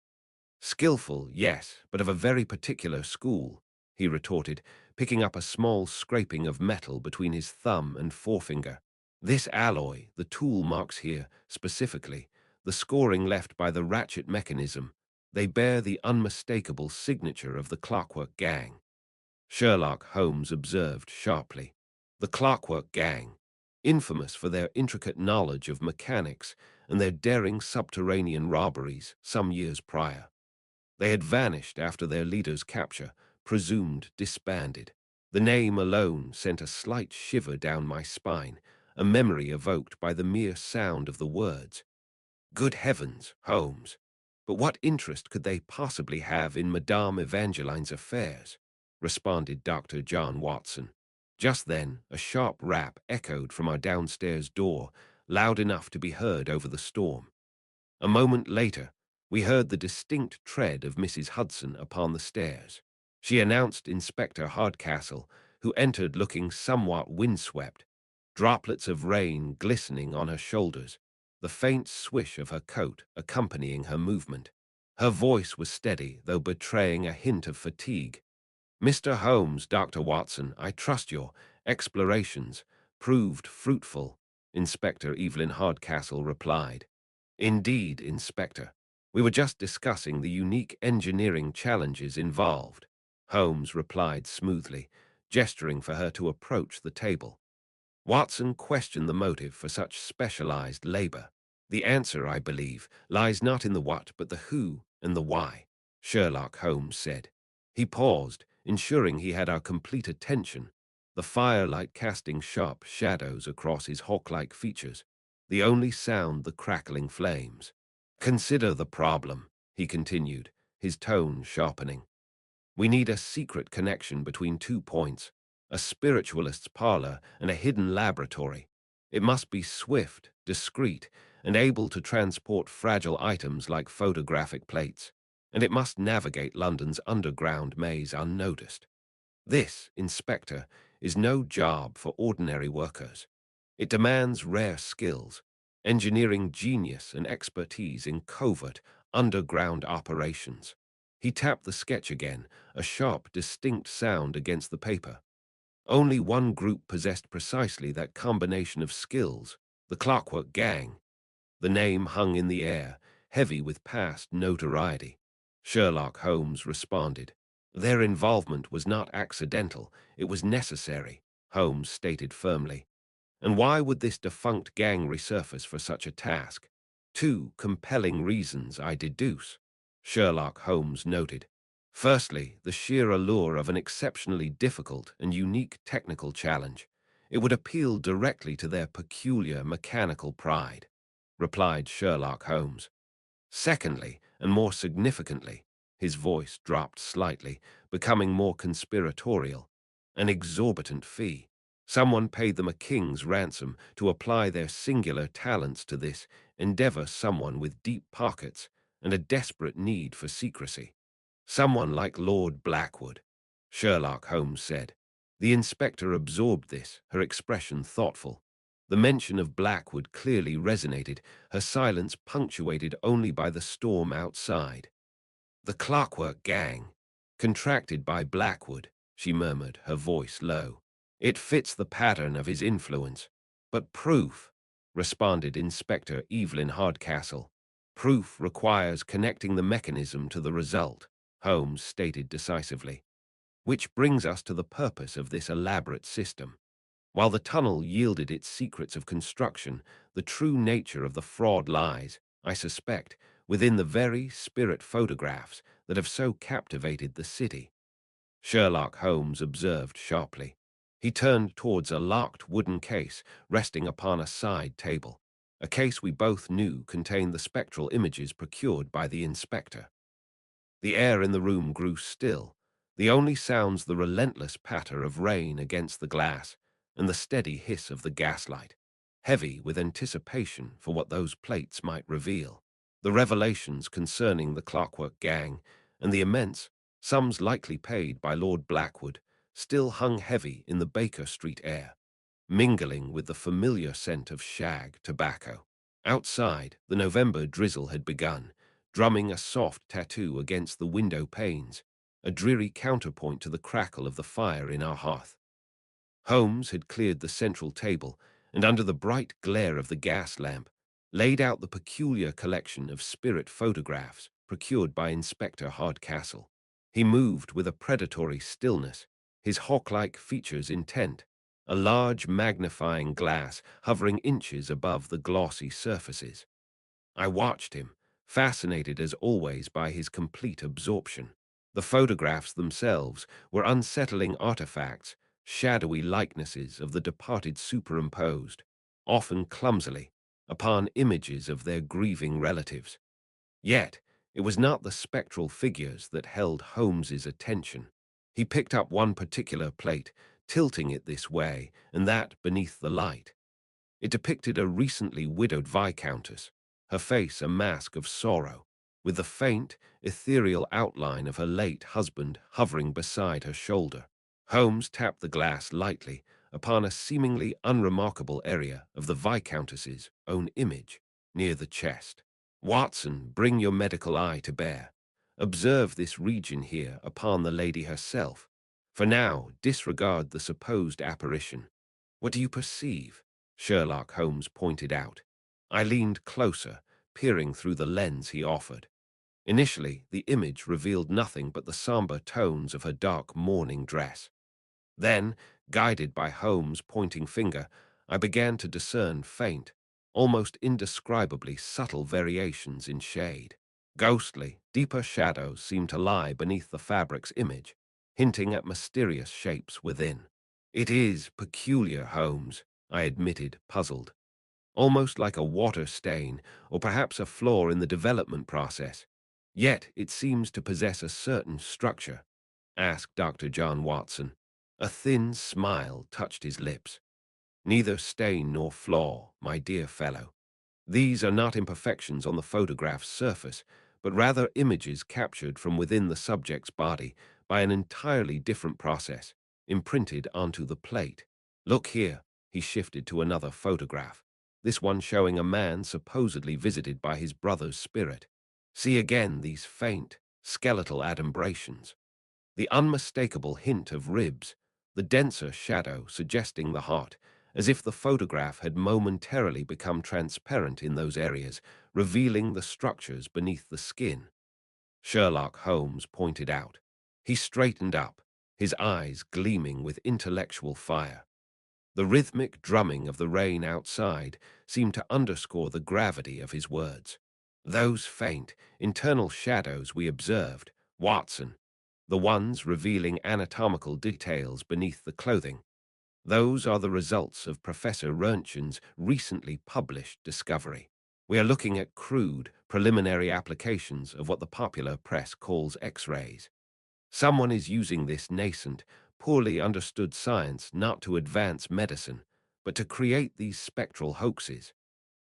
Skillful, yes, but of a very particular school, he retorted, picking up a small scraping of metal between his thumb and forefinger. This alloy, the tool marks here, specifically, the scoring left by the ratchet mechanism, they bear the unmistakable signature of the Clockwork gang. Sherlock Holmes observed sharply. The Clockwork gang, infamous for their intricate knowledge of mechanics and their daring subterranean robberies some years prior. They had vanished after their leader's capture, presumed disbanded. The name alone sent a slight shiver down my spine, a memory evoked by the mere sound of the words. Good heavens, Holmes! But what interest could they possibly have in Madame Evangeline's affairs? Responded Dr. John Watson. Just then, a sharp rap echoed from our downstairs door, loud enough to be heard over the storm. A moment later, we heard the distinct tread of Mrs. Hudson upon the stairs. She announced Inspector Hardcastle, who entered looking somewhat windswept, droplets of rain glistening on her shoulders, the faint swish of her coat accompanying her movement. Her voice was steady, though betraying a hint of fatigue. Mr. Holmes, Dr. Watson, I trust your explorations proved fruitful, Inspector Evelyn Hardcastle replied. Indeed, Inspector. We were just discussing the unique engineering challenges involved, Holmes replied smoothly, gesturing for her to approach the table. Watson questioned the motive for such specialized labor. The answer, I believe, lies not in the what, but the who and the why, Sherlock Holmes said. He paused, ensuring he had our complete attention, the firelight casting sharp shadows across his hawk-like features, the only sound the crackling flames. Consider the problem, he continued, his tone sharpening. We need a secret connection between 2 points, a spiritualist's parlor and a hidden laboratory. It must be swift, discreet, and able to transport fragile items like photographic plates, and it must navigate London's underground maze unnoticed. This, Inspector, is no job for ordinary workers. It demands rare skills, engineering genius and expertise in covert, underground operations. He tapped the sketch again, a sharp, distinct sound against the paper. Only one group possessed precisely that combination of skills, the Clockwork gang. The name hung in the air, heavy with past notoriety. Sherlock Holmes responded. Their involvement was not accidental, it was necessary, Holmes stated firmly. And why would this defunct gang resurface for such a task? 2 compelling reasons, I deduce, Sherlock Holmes noted. Firstly, the sheer allure of an exceptionally difficult and unique technical challenge. It would appeal directly to their peculiar mechanical pride, replied Sherlock Holmes. Secondly, and more significantly, his voice dropped slightly, becoming more conspiratorial, an exorbitant fee. Someone paid them a king's ransom to apply their singular talents to this endeavor, someone with deep pockets and a desperate need for secrecy. Someone like Lord Blackwood, Sherlock Holmes said. The inspector absorbed this, her expression thoughtful. The mention of Blackwood clearly resonated, her silence punctuated only by the storm outside. The Clockwork gang, contracted by Blackwood, she murmured, her voice low. It fits the pattern of his influence. But proof, responded Inspector Evelyn Hardcastle. Proof requires connecting the mechanism to the result, Holmes stated decisively. Which brings us to the purpose of this elaborate system. While the tunnel yielded its secrets of construction, the true nature of the fraud lies, I suspect, within the very spirit photographs that have so captivated the city. Sherlock Holmes observed sharply. He turned towards a locked wooden case resting upon a side table, a case we both knew contained the spectral images procured by the inspector. The air in the room grew still, the only sounds the relentless patter of rain against the glass and the steady hiss of the gaslight, heavy with anticipation for what those plates might reveal. The revelations concerning the Clockwork gang and the immense sums likely paid by Lord Blackwood still hung heavy in the Baker Street air, mingling with the familiar scent of shag tobacco. Outside, the November drizzle had begun, drumming a soft tattoo against the window panes, a dreary counterpoint to the crackle of the fire in our hearth. Holmes had cleared the central table, and under the bright glare of the gas lamp, laid out the peculiar collection of spirit photographs procured by Inspector Hardcastle. He moved with a predatory stillness, his hawk-like features intent, a large magnifying glass hovering inches above the glossy surfaces. I watched him, fascinated as always by his complete absorption. The photographs themselves were unsettling artifacts, shadowy likenesses of the departed superimposed, often clumsily, upon images of their grieving relatives. Yet, it was not the spectral figures that held Holmes's attention. He picked up one particular plate, tilting it this way and that beneath the light. It depicted a recently widowed viscountess, her face a mask of sorrow, with the faint, ethereal outline of her late husband hovering beside her shoulder. Holmes tapped the glass lightly upon a seemingly unremarkable area of the viscountess's own image, near the chest. Watson, bring your medical eye to bear. Observe this region here upon the lady herself. For now, disregard the supposed apparition. What do you perceive? Sherlock Holmes pointed out. I leaned closer, peering through the lens he offered. Initially, the image revealed nothing but the somber tones of her dark mourning dress. Then, guided by Holmes' pointing finger, I began to discern faint, almost indescribably subtle variations in shade. Ghostly, deeper shadows seemed to lie beneath the fabric's image, hinting at mysterious shapes within. It is peculiar, Holmes, I admitted, puzzled. Almost like a water stain, or perhaps a flaw in the development process. Yet it seems to possess a certain structure, asked Dr. John Watson. A thin smile touched his lips. Neither stain nor flaw, my dear fellow. These are not imperfections on the photograph's surface, but rather images captured from within the subject's body by an entirely different process, imprinted onto the plate. Look here, he shifted to another photograph, this one showing a man supposedly visited by his brother's spirit. See again these faint, skeletal adumbrations. The unmistakable hint of ribs, the denser shadow suggesting the heart, as if the photograph had momentarily become transparent in those areas, revealing the structures beneath the skin. Sherlock Holmes pointed out. He straightened up, his eyes gleaming with intellectual fire. The rhythmic drumming of the rain outside seemed to underscore the gravity of his words. Those faint, internal shadows we observed, Watson, the ones revealing anatomical details beneath the clothing, those are the results of Professor Roentgen's recently published discovery. We are looking at crude, preliminary applications of what the popular press calls X-rays. Someone is using this nascent, poorly understood science not to advance medicine, but to create these spectral hoaxes,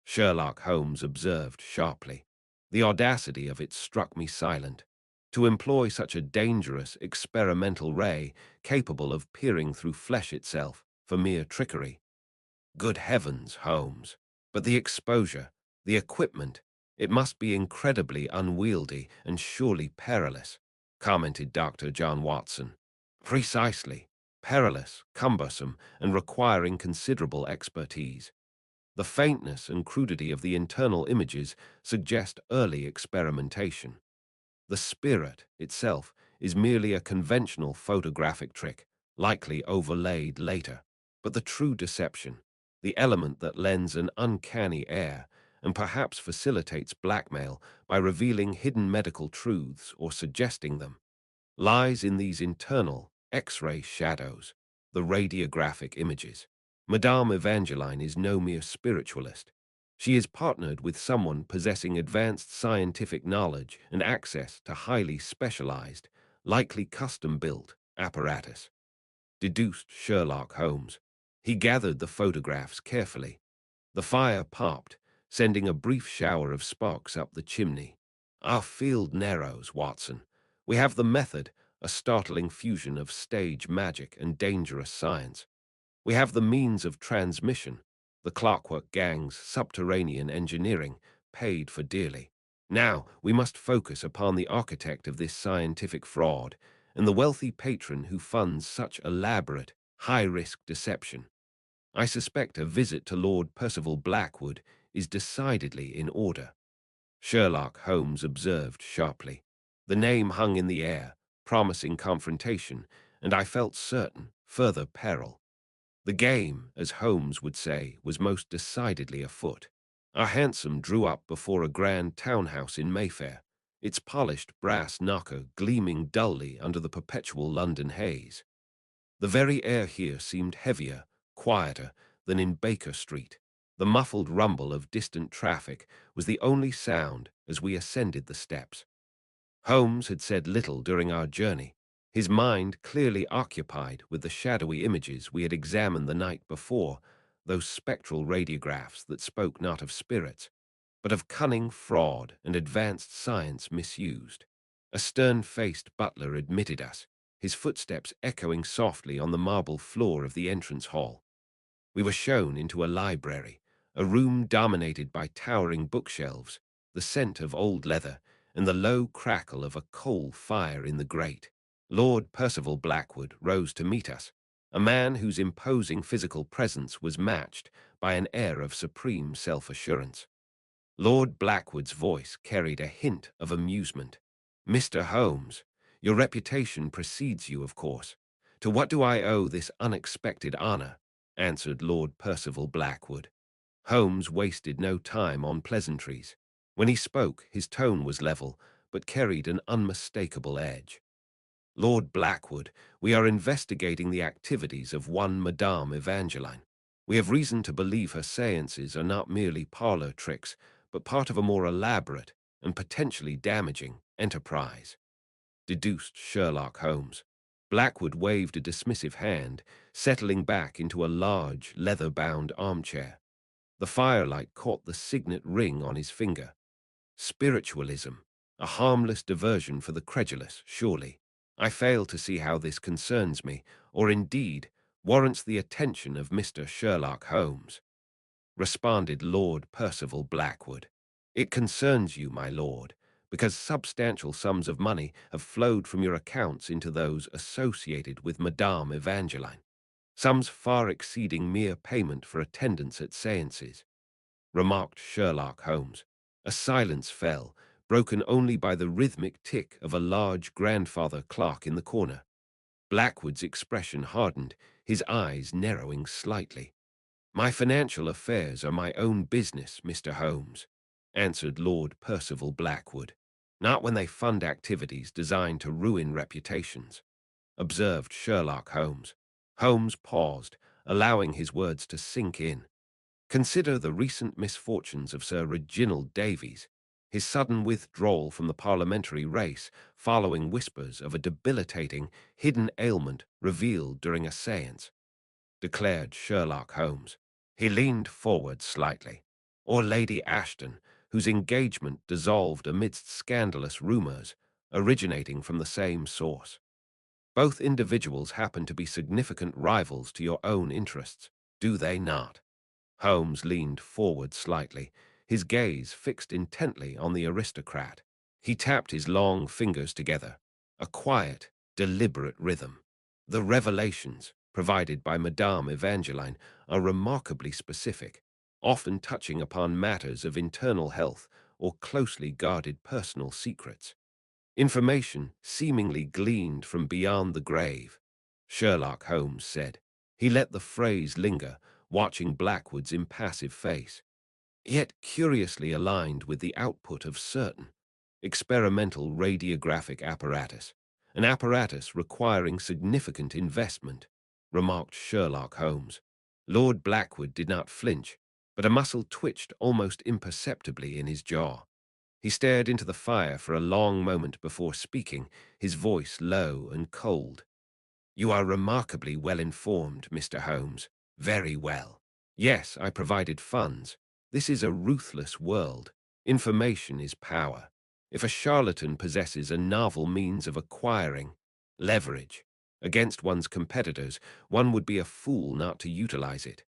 Sherlock Holmes observed sharply. The audacity of it struck me silent. To employ such a dangerous experimental ray capable of peering through flesh itself for mere trickery. Good heavens, Holmes. But the exposure, the equipment, it must be incredibly unwieldy and surely perilous, commented Dr. John Watson. Precisely. Perilous, cumbersome, and requiring considerable expertise. The faintness and crudity of the internal images suggest early experimentation. The spirit itself is merely a conventional photographic trick, likely overlaid later. But the true deception, the element that lends an uncanny air and perhaps facilitates blackmail by revealing hidden medical truths or suggesting them, lies in these internal X-ray shadows, the radiographic images. Madame Evangeline is no mere spiritualist. She is partnered with someone possessing advanced scientific knowledge and access to highly specialized, likely custom-built apparatus. Deduced Sherlock Holmes. He gathered the photographs carefully. The fire popped, sending a brief shower of sparks up the chimney. Our field narrows, Watson. We have the method, a startling fusion of stage magic and dangerous science. We have the means of transmission, the Clockwork gang's subterranean engineering, paid for dearly. Now we must focus upon the architect of this scientific fraud and the wealthy patron who funds such elaborate, high-risk deception. I suspect a visit to Lord Percival Blackwood is decidedly in order, Sherlock Holmes observed sharply. The name hung in the air, promising confrontation, and I felt certain further peril. The game, as Holmes would say, was most decidedly afoot. Our hansom drew up before a grand townhouse in Mayfair, its polished brass knocker gleaming dully under the perpetual London haze. The very air here seemed heavier, quieter than in Baker Street. The muffled rumble of distant traffic was the only sound as we ascended the steps. Holmes had said little during our journey, his mind clearly occupied with the shadowy images we had examined the night before, those spectral radiographs that spoke not of spirits, but of cunning fraud and advanced science misused. A stern-faced butler admitted us, his footsteps echoing softly on the marble floor of the entrance hall. We were shown into a library, a room dominated by towering bookshelves, the scent of old leather, and the low crackle of a coal fire in the grate. Lord Percival Blackwood rose to meet us, a man whose imposing physical presence was matched by an air of supreme self-assurance. Lord Blackwood's voice carried a hint of amusement. "Mr. Holmes, your reputation precedes you, of course. To what do I owe this unexpected honor?" answered Lord Percival Blackwood. Holmes wasted no time on pleasantries. When he spoke, his tone was level, but carried an unmistakable edge. "Lord Blackwood, we are investigating the activities of one Madame Evangeline. We have reason to believe her seances are not merely parlor tricks, but part of a more elaborate and potentially damaging enterprise," deduced Sherlock Holmes. Blackwood waved a dismissive hand, settling back into a large, leather-bound armchair. The firelight caught the signet ring on his finger. "Spiritualism, a harmless diversion for the credulous, surely. I fail to see how this concerns me, or indeed warrants the attention of Mr. Sherlock Holmes," responded Lord Percival Blackwood. "It concerns you, my lord, because substantial sums of money have flowed from your accounts into those associated with Madame Evangeline, sums far exceeding mere payment for attendance at seances," remarked Sherlock Holmes. A silence fell, broken only by the rhythmic tick of a large grandfather clock in the corner. Blackwood's expression hardened, his eyes narrowing slightly. "My financial affairs are my own business, Mr. Holmes," answered Lord Percival Blackwood. "Not when they fund activities designed to ruin reputations," observed Sherlock Holmes. Holmes paused, allowing his words to sink in. "Consider the recent misfortunes of Sir Reginald Davies, his sudden withdrawal from the parliamentary race following whispers of a debilitating, hidden ailment revealed during a séance," declared Sherlock Holmes. He leaned forward slightly. "Or Lady Ashton, whose engagement dissolved amidst scandalous rumors originating from the same source. Both individuals happen to be significant rivals to your own interests, do they not? Holmes leaned forward slightly, his gaze fixed intently on the aristocrat. He tapped his long fingers together, a quiet, deliberate rhythm. The revelations provided by Madame Evangeline are remarkably specific, often touching upon matters of internal health or closely guarded personal secrets. Information seemingly gleaned from beyond the grave, Sherlock Holmes said. He let the phrase linger, watching Blackwood's impassive face, yet curiously aligned with the output of certain experimental radiographic apparatus, an apparatus requiring significant investment, remarked Sherlock Holmes. Lord Blackwood did not flinch, but a muscle twitched almost imperceptibly in his jaw. He stared into the fire for a long moment before speaking, his voice low and cold. "You are remarkably well informed, Mr. Holmes. Very well. Yes, I provided funds. This is a ruthless world. Information is power. If a charlatan possesses a novel means of acquiring leverage against one's competitors, one would be a fool not to utilize it,"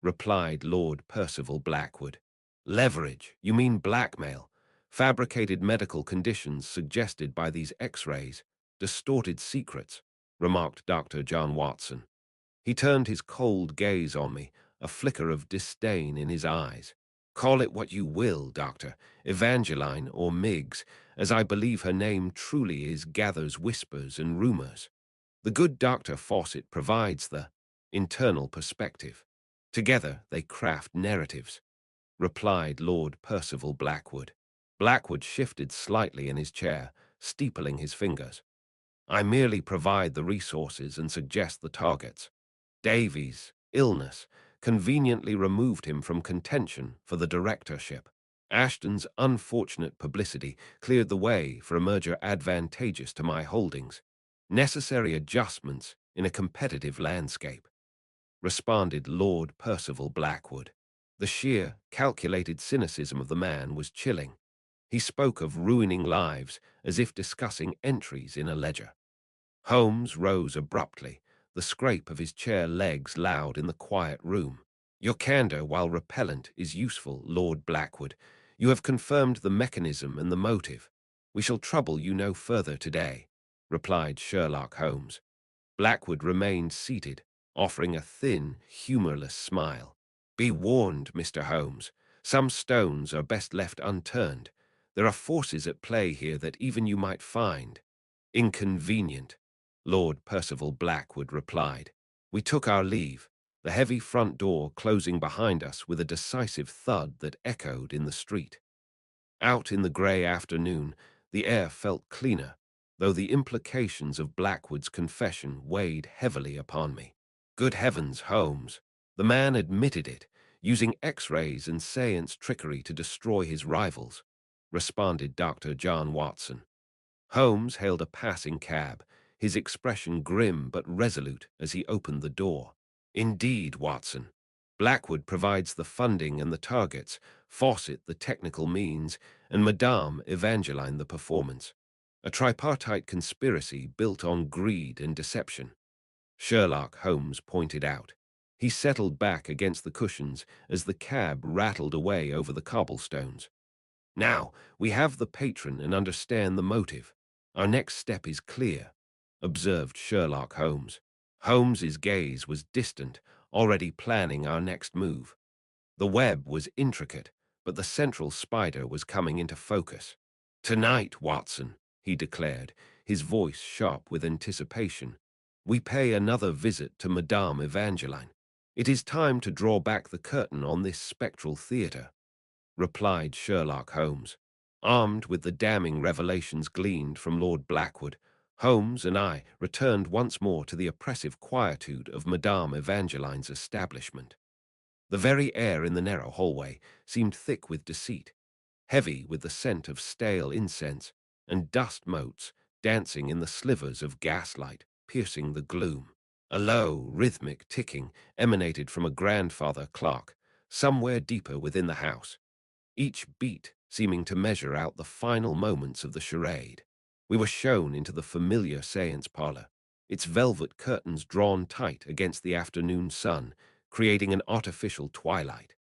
replied Lord Percival Blackwood. "Leverage? You mean blackmail? Fabricated medical conditions suggested by these X-rays, distorted secrets," remarked Dr. John Watson. He turned his cold gaze on me, a flicker of disdain in his eyes. "Call it what you will, Doctor, Evangeline or Miggs, as I believe her name truly is, gathers whispers and rumors. The good Dr. Fawcett provides the internal perspective. Together they craft narratives," replied Lord Percival Blackwood. Blackwood shifted slightly in his chair, steepling his fingers. "I merely provide the resources and suggest the targets. Davies' illness conveniently removed him from contention for the directorship. Ashton's unfortunate publicity cleared the way for a merger advantageous to my holdings. Necessary adjustments in a competitive landscape," responded Lord Percival Blackwood. The sheer, calculated cynicism of the man was chilling. He spoke of ruining lives as if discussing entries in a ledger. Holmes rose abruptly, the scrape of his chair legs loud in the quiet room. "Your candor, while repellent, is useful, Lord Blackwood. You have confirmed the mechanism and the motive. We shall trouble you no further today," replied Sherlock Holmes. Blackwood remained seated, offering a thin, humorless smile. "Be warned, Mr. Holmes. Some stones are best left unturned. There are forces at play here that even you might find inconvenient," Lord Percival Blackwood replied. We took our leave, the heavy front door closing behind us with a decisive thud that echoed in the street. Out in the grey afternoon, the air felt cleaner, though the implications of Blackwood's confession weighed heavily upon me. Good heavens, Holmes! The man admitted it, using X-rays and seance trickery to destroy his rivals, responded Dr. John Watson. Holmes hailed a passing cab, his expression grim but resolute as he opened the door. "Indeed, Watson. Blackwood provides the funding and the targets, Fawcett the technical means, and Madame Evangeline the performance. A tripartite conspiracy built on greed and deception," Sherlock Holmes pointed out. He settled back against the cushions as the cab rattled away over the cobblestones. "Now, we have the patron and understand the motive. Our next step is clear," observed Sherlock Holmes. Holmes's gaze was distant, already planning our next move. The web was intricate, but the central spider was coming into focus. "Tonight, Watson," he declared, his voice sharp with anticipation, "we pay another visit to Madame Evangeline. It is time to draw back the curtain on this spectral theatre," replied Sherlock Holmes. Armed with the damning revelations gleaned from Lord Blackwood, Holmes and I returned once more to the oppressive quietude of Madame Evangeline's establishment. The very air in the narrow hallway seemed thick with deceit, heavy with the scent of stale incense, and dust motes dancing in the slivers of gaslight piercing the gloom. A low, rhythmic ticking emanated from a grandfather clock somewhere deeper within the house. each beat seeming to measure out the final moments of the charade. We were shown into the familiar séance parlor, its velvet curtains drawn tight against the afternoon sun, creating an artificial twilight.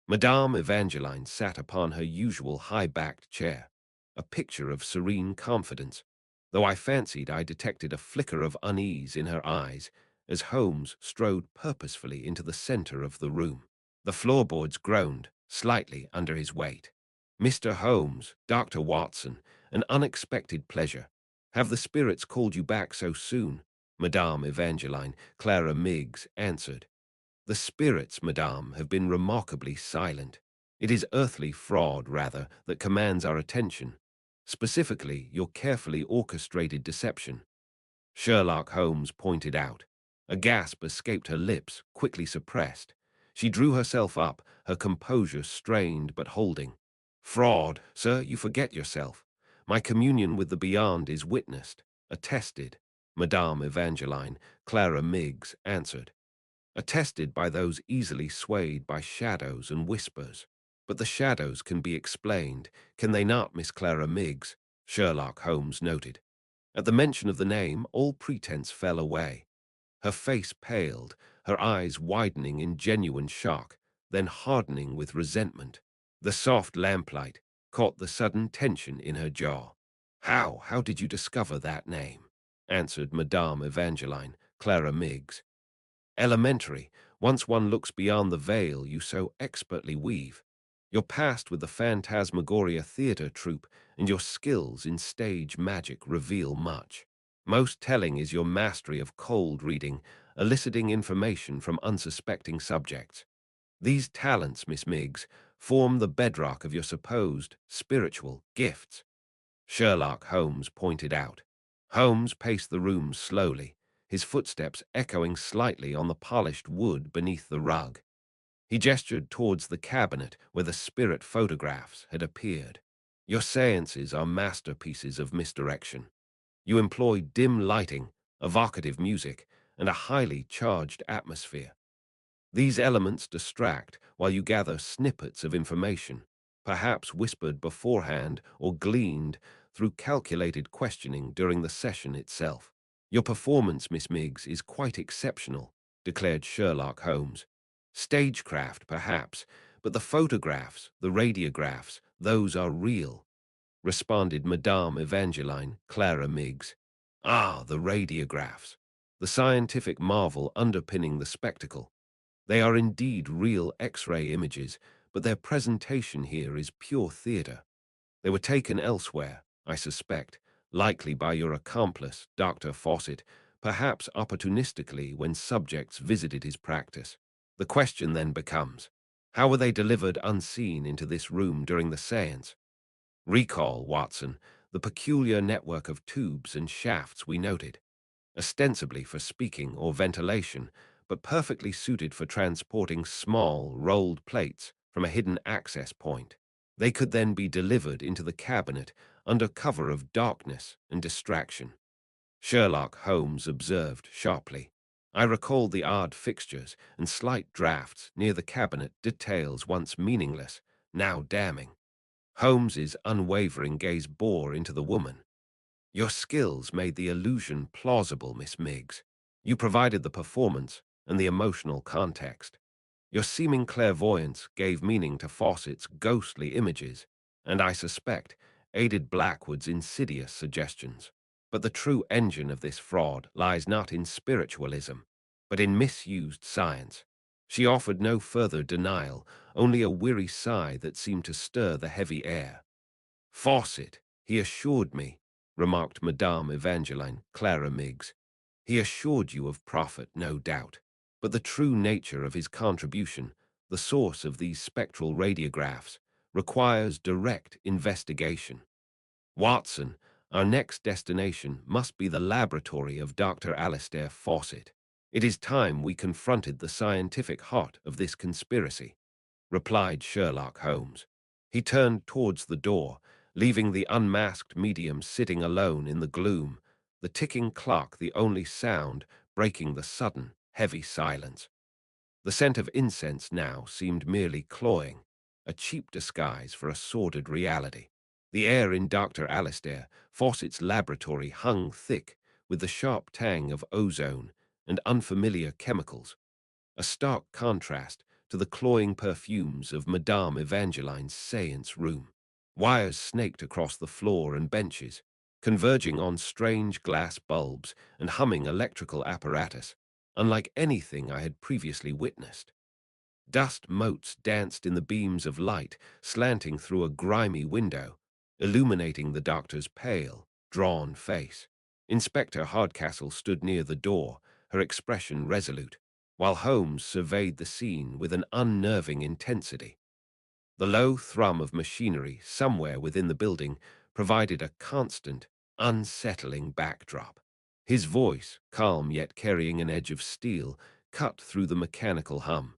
Madame Evangeline sat upon her usual high-backed chair, a picture of serene confidence, though I fancied I detected a flicker of unease in her eyes as Holmes strode purposefully into the center of the room. The floorboards groaned slightly under his weight. "Mr. Holmes, Dr. Watson, an unexpected pleasure. Have the spirits called you back so soon?" Madame Evangeline, Clara Miggs, answered. "The spirits, madame, have been remarkably silent. It is earthly fraud, rather, that commands our attention, specifically your carefully orchestrated deception," Sherlock Holmes pointed out. A gasp escaped her lips, quickly suppressed. She drew herself up, her composure strained but holding. "Fraud, sir, you forget yourself. My communion with the beyond is witnessed, attested," Madame Evangeline, Clara Miggs, answered. "Attested by those easily swayed by shadows and whispers. But the shadows can be explained, can they not, Miss Clara Miggs?" Sherlock Holmes noted. At the mention of the name, all pretense fell away. Her face paled, her eyes widening in genuine shock, then hardening with resentment. The soft lamplight caught the sudden tension in her jaw. How did you discover that name?" answered Madame Evangeline, Clara Miggs. "Elementary, once one looks beyond the veil you so expertly weave. Your past with the Phantasmagoria theater troupe and your skills in stage magic reveal much. Most telling is your mastery of cold reading, eliciting information from unsuspecting subjects. These talents, Miss Miggs, form the bedrock of your supposed spiritual gifts," Sherlock Holmes pointed out. Holmes paced the room slowly, his footsteps echoing slightly on the polished wood beneath the rug. He gestured towards the cabinet where the spirit photographs had appeared. "Your seances are masterpieces of misdirection. You employ dim lighting, evocative music, and a highly charged atmosphere. These elements distract while you gather snippets of information, perhaps whispered beforehand or gleaned through calculated questioning during the session itself. Your performance, Miss Miggs, is quite exceptional," declared Sherlock Holmes. "Stagecraft, perhaps, but the photographs, the radiographs, those are real," responded Madame Evangeline, Clara Miggs. "Ah, the radiographs, the scientific marvel underpinning the spectacle. They are indeed real X-ray images, but their presentation here is pure theater. They were taken elsewhere, I suspect, likely by your accomplice, Dr. Fawcett, perhaps opportunistically when subjects visited his practice. The question then becomes, how were they delivered unseen into this room during the séance? Recall, Watson, the peculiar network of tubes and shafts we noted, ostensibly for speaking or ventilation, but perfectly suited for transporting small, rolled plates from a hidden access point. They could then be delivered into the cabinet under cover of darkness and distraction," Sherlock Holmes observed sharply. "I recalled the odd fixtures and slight drafts near the cabinet, details once meaningless, now damning." Holmes's unwavering gaze bore into the woman. "Your skills made the illusion plausible, Miss Miggs. You provided the performance and the emotional context. Your seeming clairvoyance gave meaning to Fawcett's ghostly images, and I suspect aided Blackwood's insidious suggestions. But the true engine of this fraud lies not in spiritualism, but in misused science." She offered no further denial, only a weary sigh that seemed to stir the heavy air. "Fawcett, he assured me," remarked Madame Evangeline, Clara Miggs. "He assured you of profit, no doubt. But the true nature of his contribution, the source of these spectral radiographs, requires direct investigation. Watson, our next destination must be the laboratory of Dr. Alistair Fawcett. It is time we confronted the scientific heart of this conspiracy," replied Sherlock Holmes. He turned towards the door, leaving the unmasked medium sitting alone in the gloom, the ticking clock the only sound breaking the sudden, heavy silence. The scent of incense now seemed merely cloying, a cheap disguise for a sordid reality. The air in Dr. Alastair Fawcett's laboratory hung thick with the sharp tang of ozone and unfamiliar chemicals, a stark contrast to the cloying perfumes of Madame Evangeline's seance room. Wires snaked across the floor and benches, converging on strange glass bulbs and humming electrical apparatus, unlike anything I had previously witnessed. Dust motes danced in the beams of light slanting through a grimy window, illuminating the doctor's pale, drawn face. Inspector Hardcastle stood near the door, her expression resolute, while Holmes surveyed the scene with an unnerving intensity. The low thrum of machinery somewhere within the building provided a constant, unsettling backdrop. His voice, calm yet carrying an edge of steel, cut through the mechanical hum.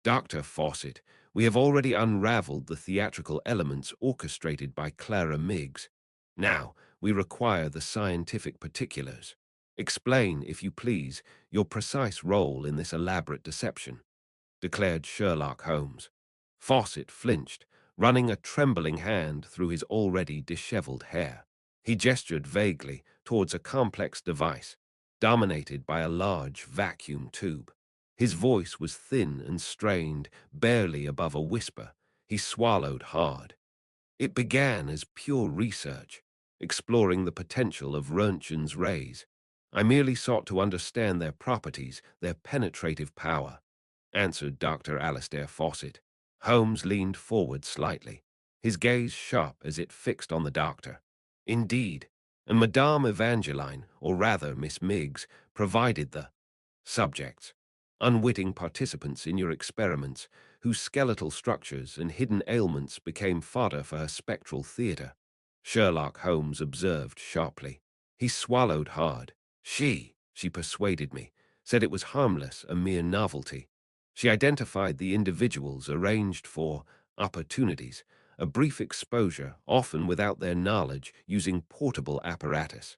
Dr. Fawcett, we have already unraveled the theatrical elements orchestrated by Clara Miggs. Now, we require the scientific particulars. Explain, if you please, your precise role in this elaborate deception, declared Sherlock Holmes. Fawcett flinched, running a trembling hand through his already disheveled hair. He gestured vaguely towards a complex device, dominated by a large vacuum tube. His voice was thin and strained, barely above a whisper. He swallowed hard. It began as pure research, exploring the potential of Roentgen's rays. I merely sought to understand their properties, their penetrative power, answered Dr. Alastair Fawcett. Holmes leaned forward slightly, his gaze sharp as it fixed on the doctor. Indeed, and Madame Evangeline, or rather Miss Miggs, provided the subjects, unwitting participants in your experiments, whose skeletal structures and hidden ailments became fodder for her spectral theatre, Sherlock Holmes observed sharply. He swallowed hard. She persuaded me, said it was harmless, a mere novelty. She identified the individuals, arranged for opportunities, a brief exposure, often without their knowledge, using portable apparatus.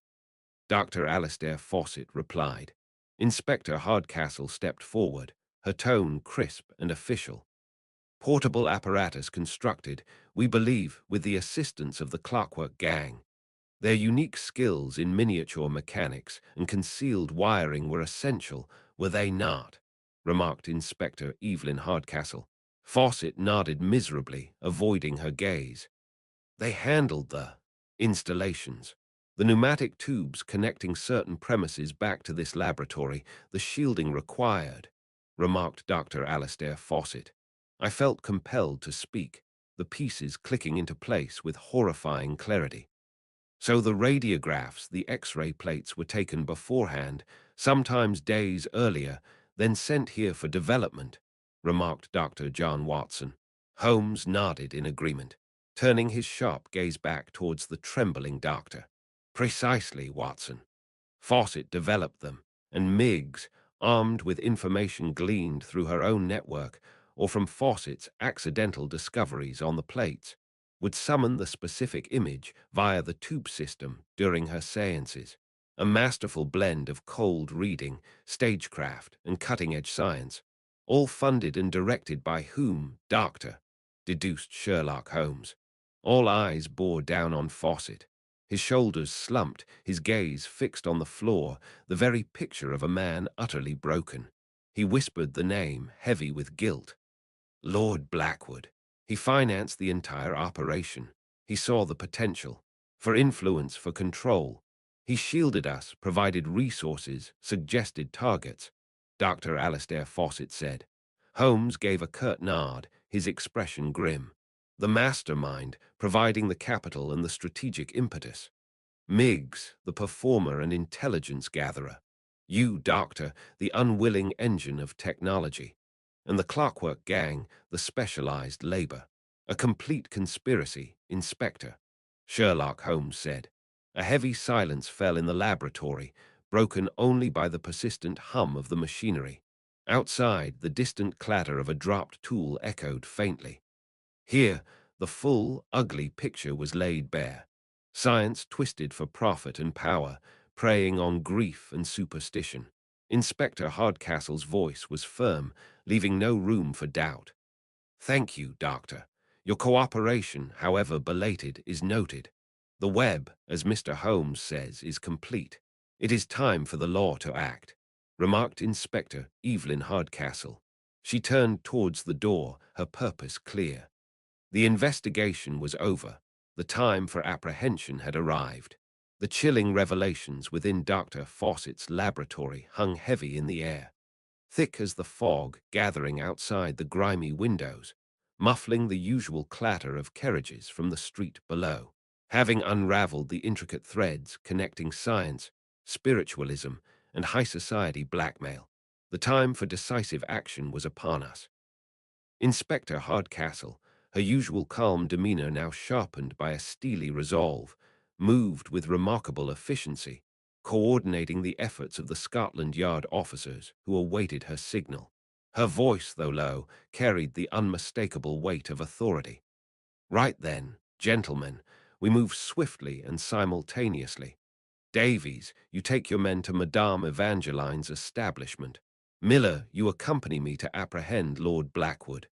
Dr. Alastair Fawcett replied. Inspector Hardcastle stepped forward, her tone crisp and official. Portable apparatus constructed, we believe, with the assistance of the Clockwork gang. Their unique skills in miniature mechanics and concealed wiring were essential, were they not? Remarked Inspector Evelyn Hardcastle. Fawcett nodded miserably, avoiding her gaze. They handled the installations, the pneumatic tubes connecting certain premises back to this laboratory, the shielding required, remarked Dr. Alastair Fawcett. I felt compelled to speak, the pieces clicking into place with horrifying clarity. So the radiographs, the X-ray plates, were taken beforehand, sometimes days earlier, then sent here for development, remarked Dr. John Watson. Holmes nodded in agreement, turning his sharp gaze back towards the trembling doctor. Precisely, Watson. Fawcett developed them, and Miggs, armed with information gleaned through her own network or from Fawcett's accidental discoveries on the plates, would summon the specific image via the tube system during her seances, a masterful blend of cold reading, stagecraft, and cutting-edge science, all funded and directed by whom, Doctor? Deduced Sherlock Holmes. All eyes bore down on Fawcett. His shoulders slumped, his gaze fixed on the floor, the very picture of a man utterly broken. He whispered the name, heavy with guilt. Lord Blackwood. He financed the entire operation. He saw the potential. For influence, for control. He shielded us, provided resources, suggested targets, Dr. Alastair Fawcett said. Holmes gave a curt nod, his expression grim. The mastermind, providing the capital and the strategic impetus. Miggs, the performer and intelligence gatherer. You, Doctor, the unwilling engine of technology. And the Clockwork gang, the specialized labor. A complete conspiracy, Inspector, Sherlock Holmes said. A heavy silence fell in the laboratory, broken only by the persistent hum of the machinery. Outside, the distant clatter of a dropped tool echoed faintly. Here, the full, ugly picture was laid bare. Science twisted for profit and power, preying on grief and superstition. Inspector Hardcastle's voice was firm, leaving no room for doubt. Thank you, Doctor. Your cooperation, however belated, is noted. The web, as Mr. Holmes says, is complete. It is time for the law to act, remarked Inspector Evelyn Hardcastle. She turned towards the door, her purpose clear. The investigation was over. The time for apprehension had arrived. The chilling revelations within Dr. Fawcett's laboratory hung heavy in the air, thick as the fog gathering outside the grimy windows, muffling the usual clatter of carriages from the street below. Having unraveled the intricate threads connecting science, spiritualism, and high society blackmail, the time for decisive action was upon us. Inspector Hardcastle, her usual calm demeanor now sharpened by a steely resolve, moved with remarkable efficiency, coordinating the efforts of the Scotland Yard officers who awaited her signal. Her voice, though low, carried the unmistakable weight of authority. Right then, gentlemen, we move swiftly and simultaneously. Davies, you take your men to Madame Evangeline's establishment. Miller, you accompany me to apprehend Lord Blackwood.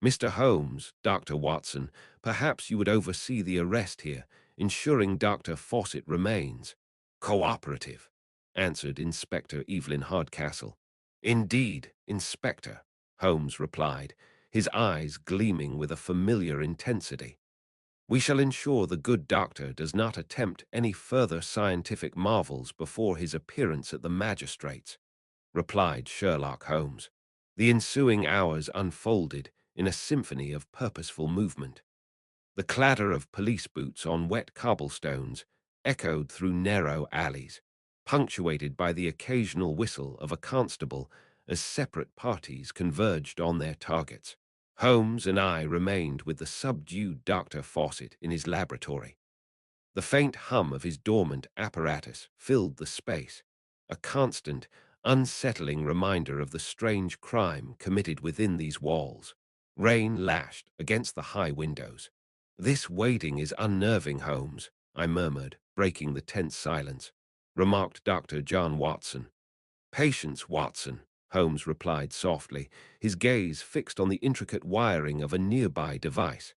Mr. Holmes, Dr. Watson, perhaps you would oversee the arrest here, ensuring Dr. Fawcett remains. Cooperative, answered Inspector Evelyn Hardcastle. Indeed, Inspector, Holmes replied, his eyes gleaming with a familiar intensity. We shall ensure the good doctor does not attempt any further scientific marvels before his appearance at the magistrate's, replied Sherlock Holmes. The ensuing hours unfolded in a symphony of purposeful movement. The clatter of police boots on wet cobblestones echoed through narrow alleys, punctuated by the occasional whistle of a constable as separate parties converged on their targets. Holmes and I remained with the subdued Dr. Fawcett in his laboratory. The faint hum of his dormant apparatus filled the space, a constant, unsettling reminder of the strange crime committed within these walls. Rain lashed against the high windows. This waiting is unnerving, Holmes, I murmured, breaking the tense silence. Remarked Dr. John Watson. Patience, Watson, Holmes replied softly, his gaze fixed on the intricate wiring of a nearby device.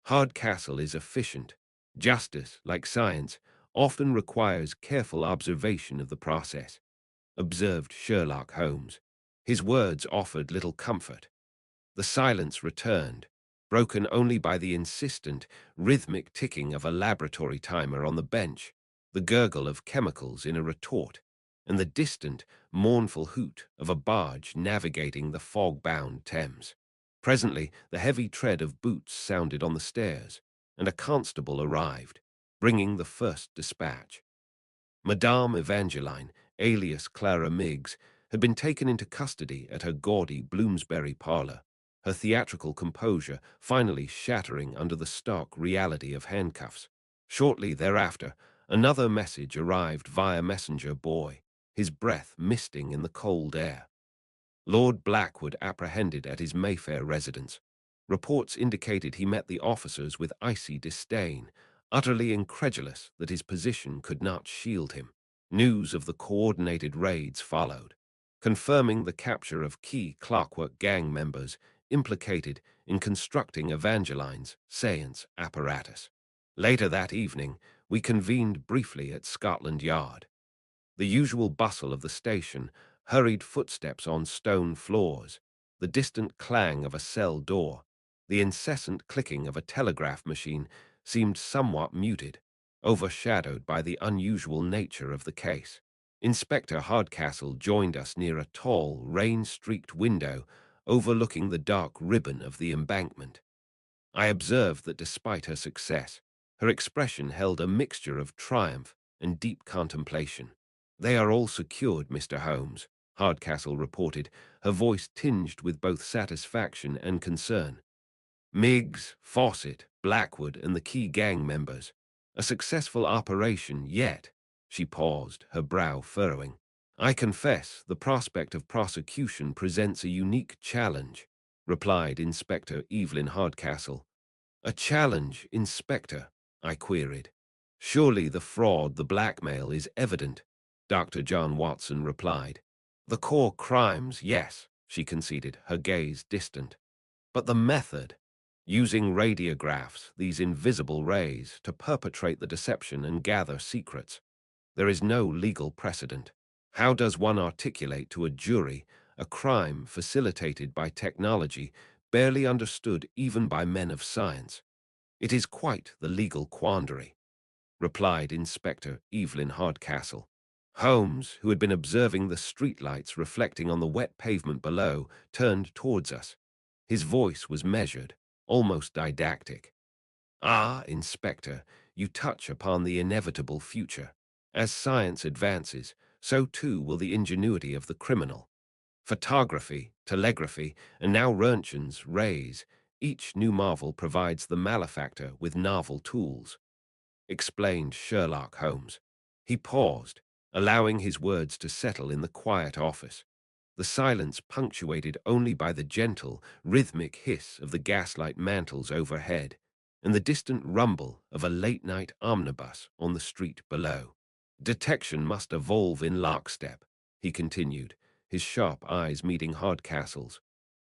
Hardcastle is efficient. Justice, like science, often requires careful observation of the process, observed Sherlock Holmes. His words offered little comfort. The silence returned, broken only by the insistent, rhythmic ticking of a laboratory timer on the bench, the gurgle of chemicals in a retort, and the distant, mournful hoot of a barge navigating the fog-bound Thames. Presently, the heavy tread of boots sounded on the stairs, and a constable arrived, bringing the first dispatch. Madame Evangeline, alias Clara Miggs, had been taken into custody at her gaudy Bloomsbury parlor, her theatrical composure finally shattering under the stark reality of handcuffs. Shortly thereafter, another message arrived via messenger boy, his breath misting in the cold air. Lord Blackwood apprehended at his Mayfair residence. Reports indicated he met the officers with icy disdain, utterly incredulous that his position could not shield him. News of the coordinated raids followed, confirming the capture of key Clockwork gang members implicated in constructing Evangeline's seance apparatus. Later that evening, we convened briefly at Scotland Yard. The usual bustle of the station, hurried footsteps on stone floors, the distant clang of a cell door, the incessant clicking of a telegraph machine seemed somewhat muted, overshadowed by the unusual nature of the case. Inspector Hardcastle joined us near a tall, rain-streaked window overlooking the dark ribbon of the embankment. I observed that despite her success, her expression held a mixture of triumph and deep contemplation. "They are all secured, Mr. Holmes," Hardcastle reported, her voice tinged with both satisfaction and concern. "Miggs, Fawcett, Blackwood, and the key gang members. A successful operation yet." She paused, her brow furrowing. "I confess the prospect of prosecution presents a unique challenge," replied Inspector Evelyn Hardcastle. "A challenge, Inspector?" I queried. "Surely the fraud, the blackmail, is evident," Dr. John Watson replied. "The core crimes, yes," she conceded, her gaze distant. But the method, using radiographs, these invisible rays, to perpetrate the deception and gather secrets, there is no legal precedent. How does one articulate to a jury a crime facilitated by technology barely understood even by men of science? It is quite the legal quandary, replied Inspector Evelyn Hardcastle. Holmes, who had been observing the streetlights reflecting on the wet pavement below, turned towards us. His voice was measured, almost didactic. Ah, Inspector, you touch upon the inevitable future. As science advances, so too will the ingenuity of the criminal. Photography, telegraphy, and now Roentgen's rays, each new marvel provides the malefactor with novel tools, explained Sherlock Holmes. He paused, allowing his words to settle in the quiet office, the silence punctuated only by the gentle, rhythmic hiss of the gaslight mantles overhead and the distant rumble of a late-night omnibus on the street below. Detection must evolve in lockstep, he continued, his sharp eyes meeting Hardcastle's.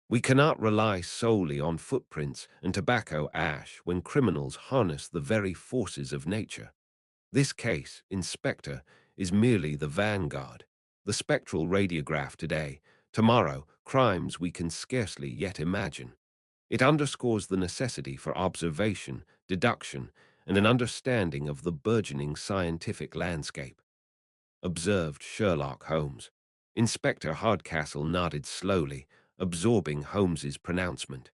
We cannot rely solely on footprints and tobacco ash when criminals harness the very forces of nature. This case, Inspector, is merely the vanguard. The spectral radiograph today, tomorrow, crimes we can scarcely yet imagine. It underscores the necessity for observation, deduction, and an understanding of the burgeoning scientific landscape, observed Sherlock Holmes. Inspector Hardcastle nodded slowly, absorbing Holmes's pronouncement.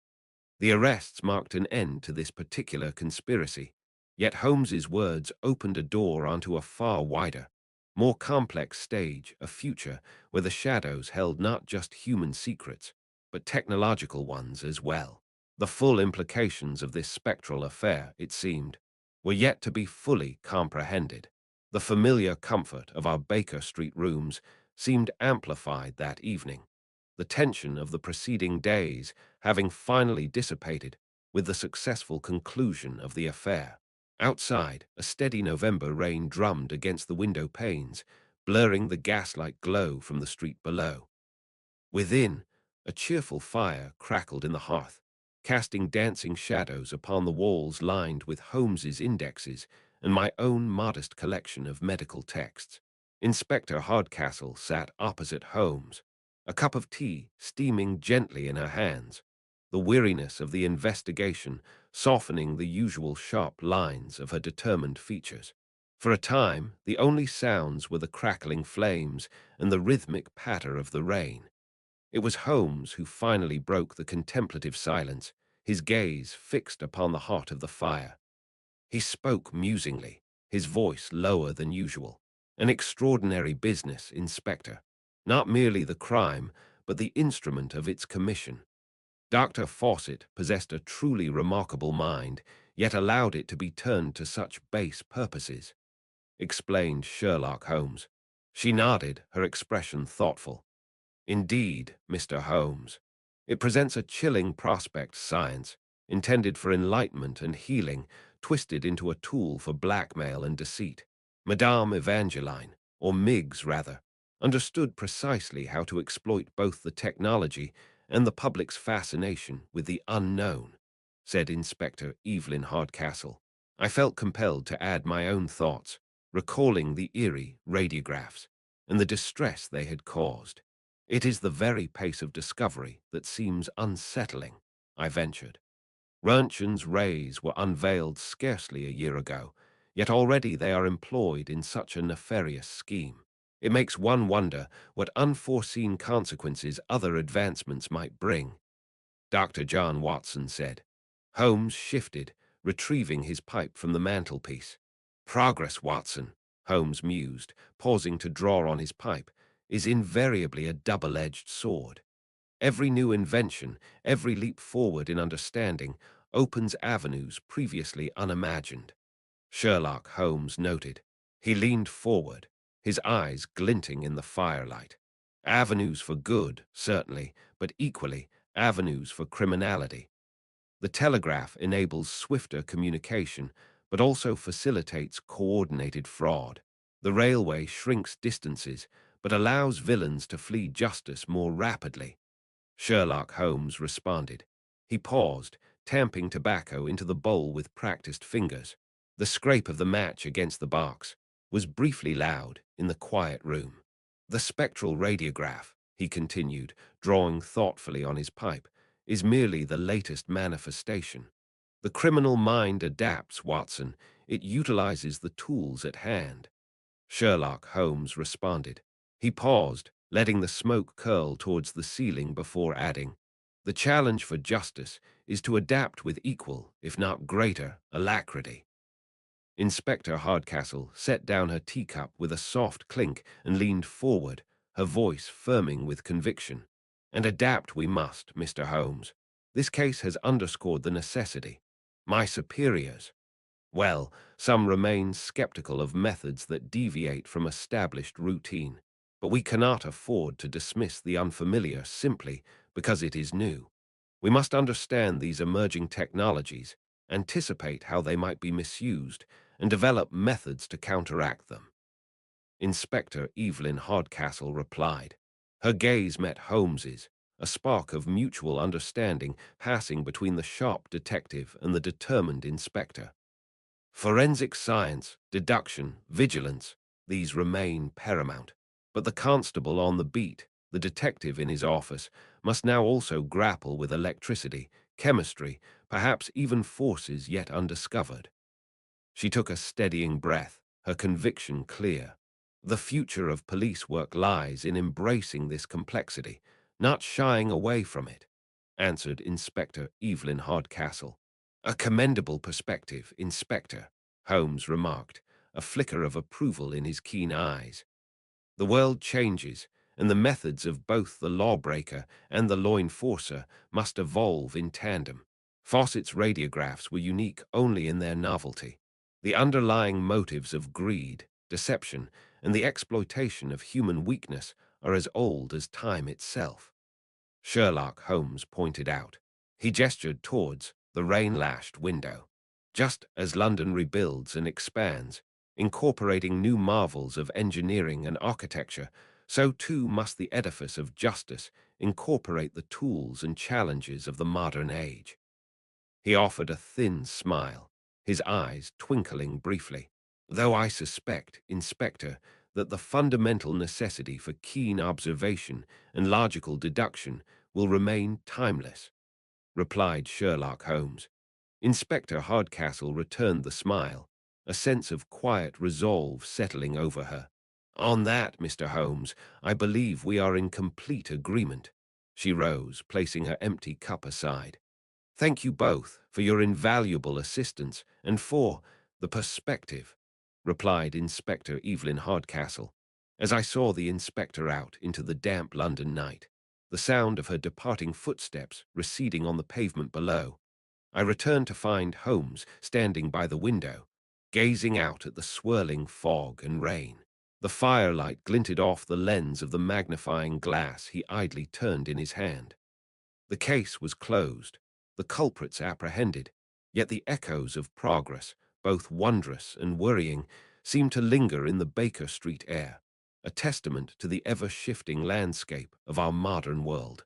The arrests marked an end to this particular conspiracy, yet Holmes's words opened a door onto a far wider, more complex stage, a future where the shadows held not just human secrets, but technological ones as well. The full implications of this spectral affair, it seemed, were yet to be fully comprehended. The familiar comfort of our Baker Street rooms seemed amplified that evening, the tension of the preceding days having finally dissipated with the successful conclusion of the affair. Outside, a steady November rain drummed against the window panes, blurring the gaslight glow from the street below. Within, a cheerful fire crackled in the hearth, casting dancing shadows upon the walls lined with Holmes's indexes and my own modest collection of medical texts. Inspector Hardcastle sat opposite Holmes, a cup of tea steaming gently in her hands, the weariness of the investigation softening the usual sharp lines of her determined features. For a time, the only sounds were the crackling flames and the rhythmic patter of the rain. It was Holmes who finally broke the contemplative silence, his gaze fixed upon the heart of the fire. He spoke musingly, his voice lower than usual. An extraordinary business, Inspector. Not merely the crime, but the instrument of its commission. Dr. Fawcett possessed a truly remarkable mind, yet allowed it to be turned to such base purposes, explained Sherlock Holmes. She nodded, her expression thoughtful. Indeed, Mr. Holmes. It presents a chilling prospect, science, intended for enlightenment and healing, twisted into a tool for blackmail and deceit. Madame Evangeline, or Miggs rather, understood precisely how to exploit both the technology and the public's fascination with the unknown, said Inspector Evelyn Hardcastle. I felt compelled to add my own thoughts, recalling the eerie radiographs and the distress they had caused. It is the very pace of discovery that seems unsettling, I ventured. Roentgen's rays were unveiled scarcely a year ago, yet already they are employed in such a nefarious scheme. It makes one wonder what unforeseen consequences other advancements might bring, Dr. John Watson said. Holmes shifted, retrieving his pipe from the mantelpiece. Progress, Watson, Holmes mused, pausing to draw on his pipe, is invariably a double-edged sword. Every new invention, every leap forward in understanding, opens avenues previously unimagined. Sherlock Holmes noted. He leaned forward, his eyes glinting in the firelight. Avenues for good, certainly, but equally, avenues for criminality. The telegraph enables swifter communication, but also facilitates coordinated fraud. The railway shrinks distances, but allows villains to flee justice more rapidly. Sherlock Holmes responded. He paused, tamping tobacco into the bowl with practiced fingers. The scrape of the match against the box was briefly loud in the quiet room. The spectral radiograph, he continued, drawing thoughtfully on his pipe, is merely the latest manifestation. The criminal mind adapts, Watson. It utilizes the tools at hand. Sherlock Holmes responded. He paused, letting the smoke curl towards the ceiling before adding, "The challenge for justice is to adapt with equal, if not greater, alacrity." Inspector Hardcastle set down her teacup with a soft clink and leaned forward, her voice firming with conviction. "And adapt we must, Mr. Holmes. This case has underscored the necessity. My superiors, well, some remain skeptical of methods that deviate from established routine, but we cannot afford to dismiss the unfamiliar simply because it is new. We must understand these emerging technologies, anticipate how they might be misused, and develop methods to counteract them." Inspector Evelyn Hardcastle replied. Her gaze met Holmes's, a spark of mutual understanding passing between the sharp detective and the determined inspector. Forensic science, deduction, vigilance, these remain paramount. But the constable on the beat, the detective in his office, must now also grapple with electricity, chemistry, perhaps even forces yet undiscovered. She took a steadying breath, her conviction clear. The future of police work lies in embracing this complexity, not shying away from it, answered Inspector Evelyn Hardcastle. "A commendable perspective, Inspector," Holmes remarked, a flicker of approval in his keen eyes. "The world changes, and the methods of both the lawbreaker and the law enforcer must evolve in tandem. Fawcett's radiographs were unique only in their novelty. The underlying motives of greed, deception, and the exploitation of human weakness are as old as time itself," Sherlock Holmes pointed out. He gestured towards the rain-lashed window. "Just as London rebuilds and expands, incorporating new marvels of engineering and architecture, so too must the edifice of justice incorporate the tools and challenges of the modern age." He offered a thin smile, his eyes twinkling briefly. "Though I suspect, Inspector, that the fundamental necessity for keen observation and logical deduction will remain timeless," replied Sherlock Holmes. Inspector Hardcastle returned the smile, a sense of quiet resolve settling over her. "On that, Mr. Holmes, I believe we are in complete agreement." She rose, placing her empty cup aside. "Thank you both for your invaluable assistance and for the perspective," replied Inspector Evelyn Hardcastle, as I saw the inspector out into the damp London night, the sound of her departing footsteps receding on the pavement below. I returned to find Holmes standing by the window, gazing out at the swirling fog and rain. The firelight glinted off the lens of the magnifying glass he idly turned in his hand. The case was closed, the culprits apprehended, yet the echoes of progress, both wondrous and worrying, seemed to linger in the Baker Street air, a testament to the ever-shifting landscape of our modern world.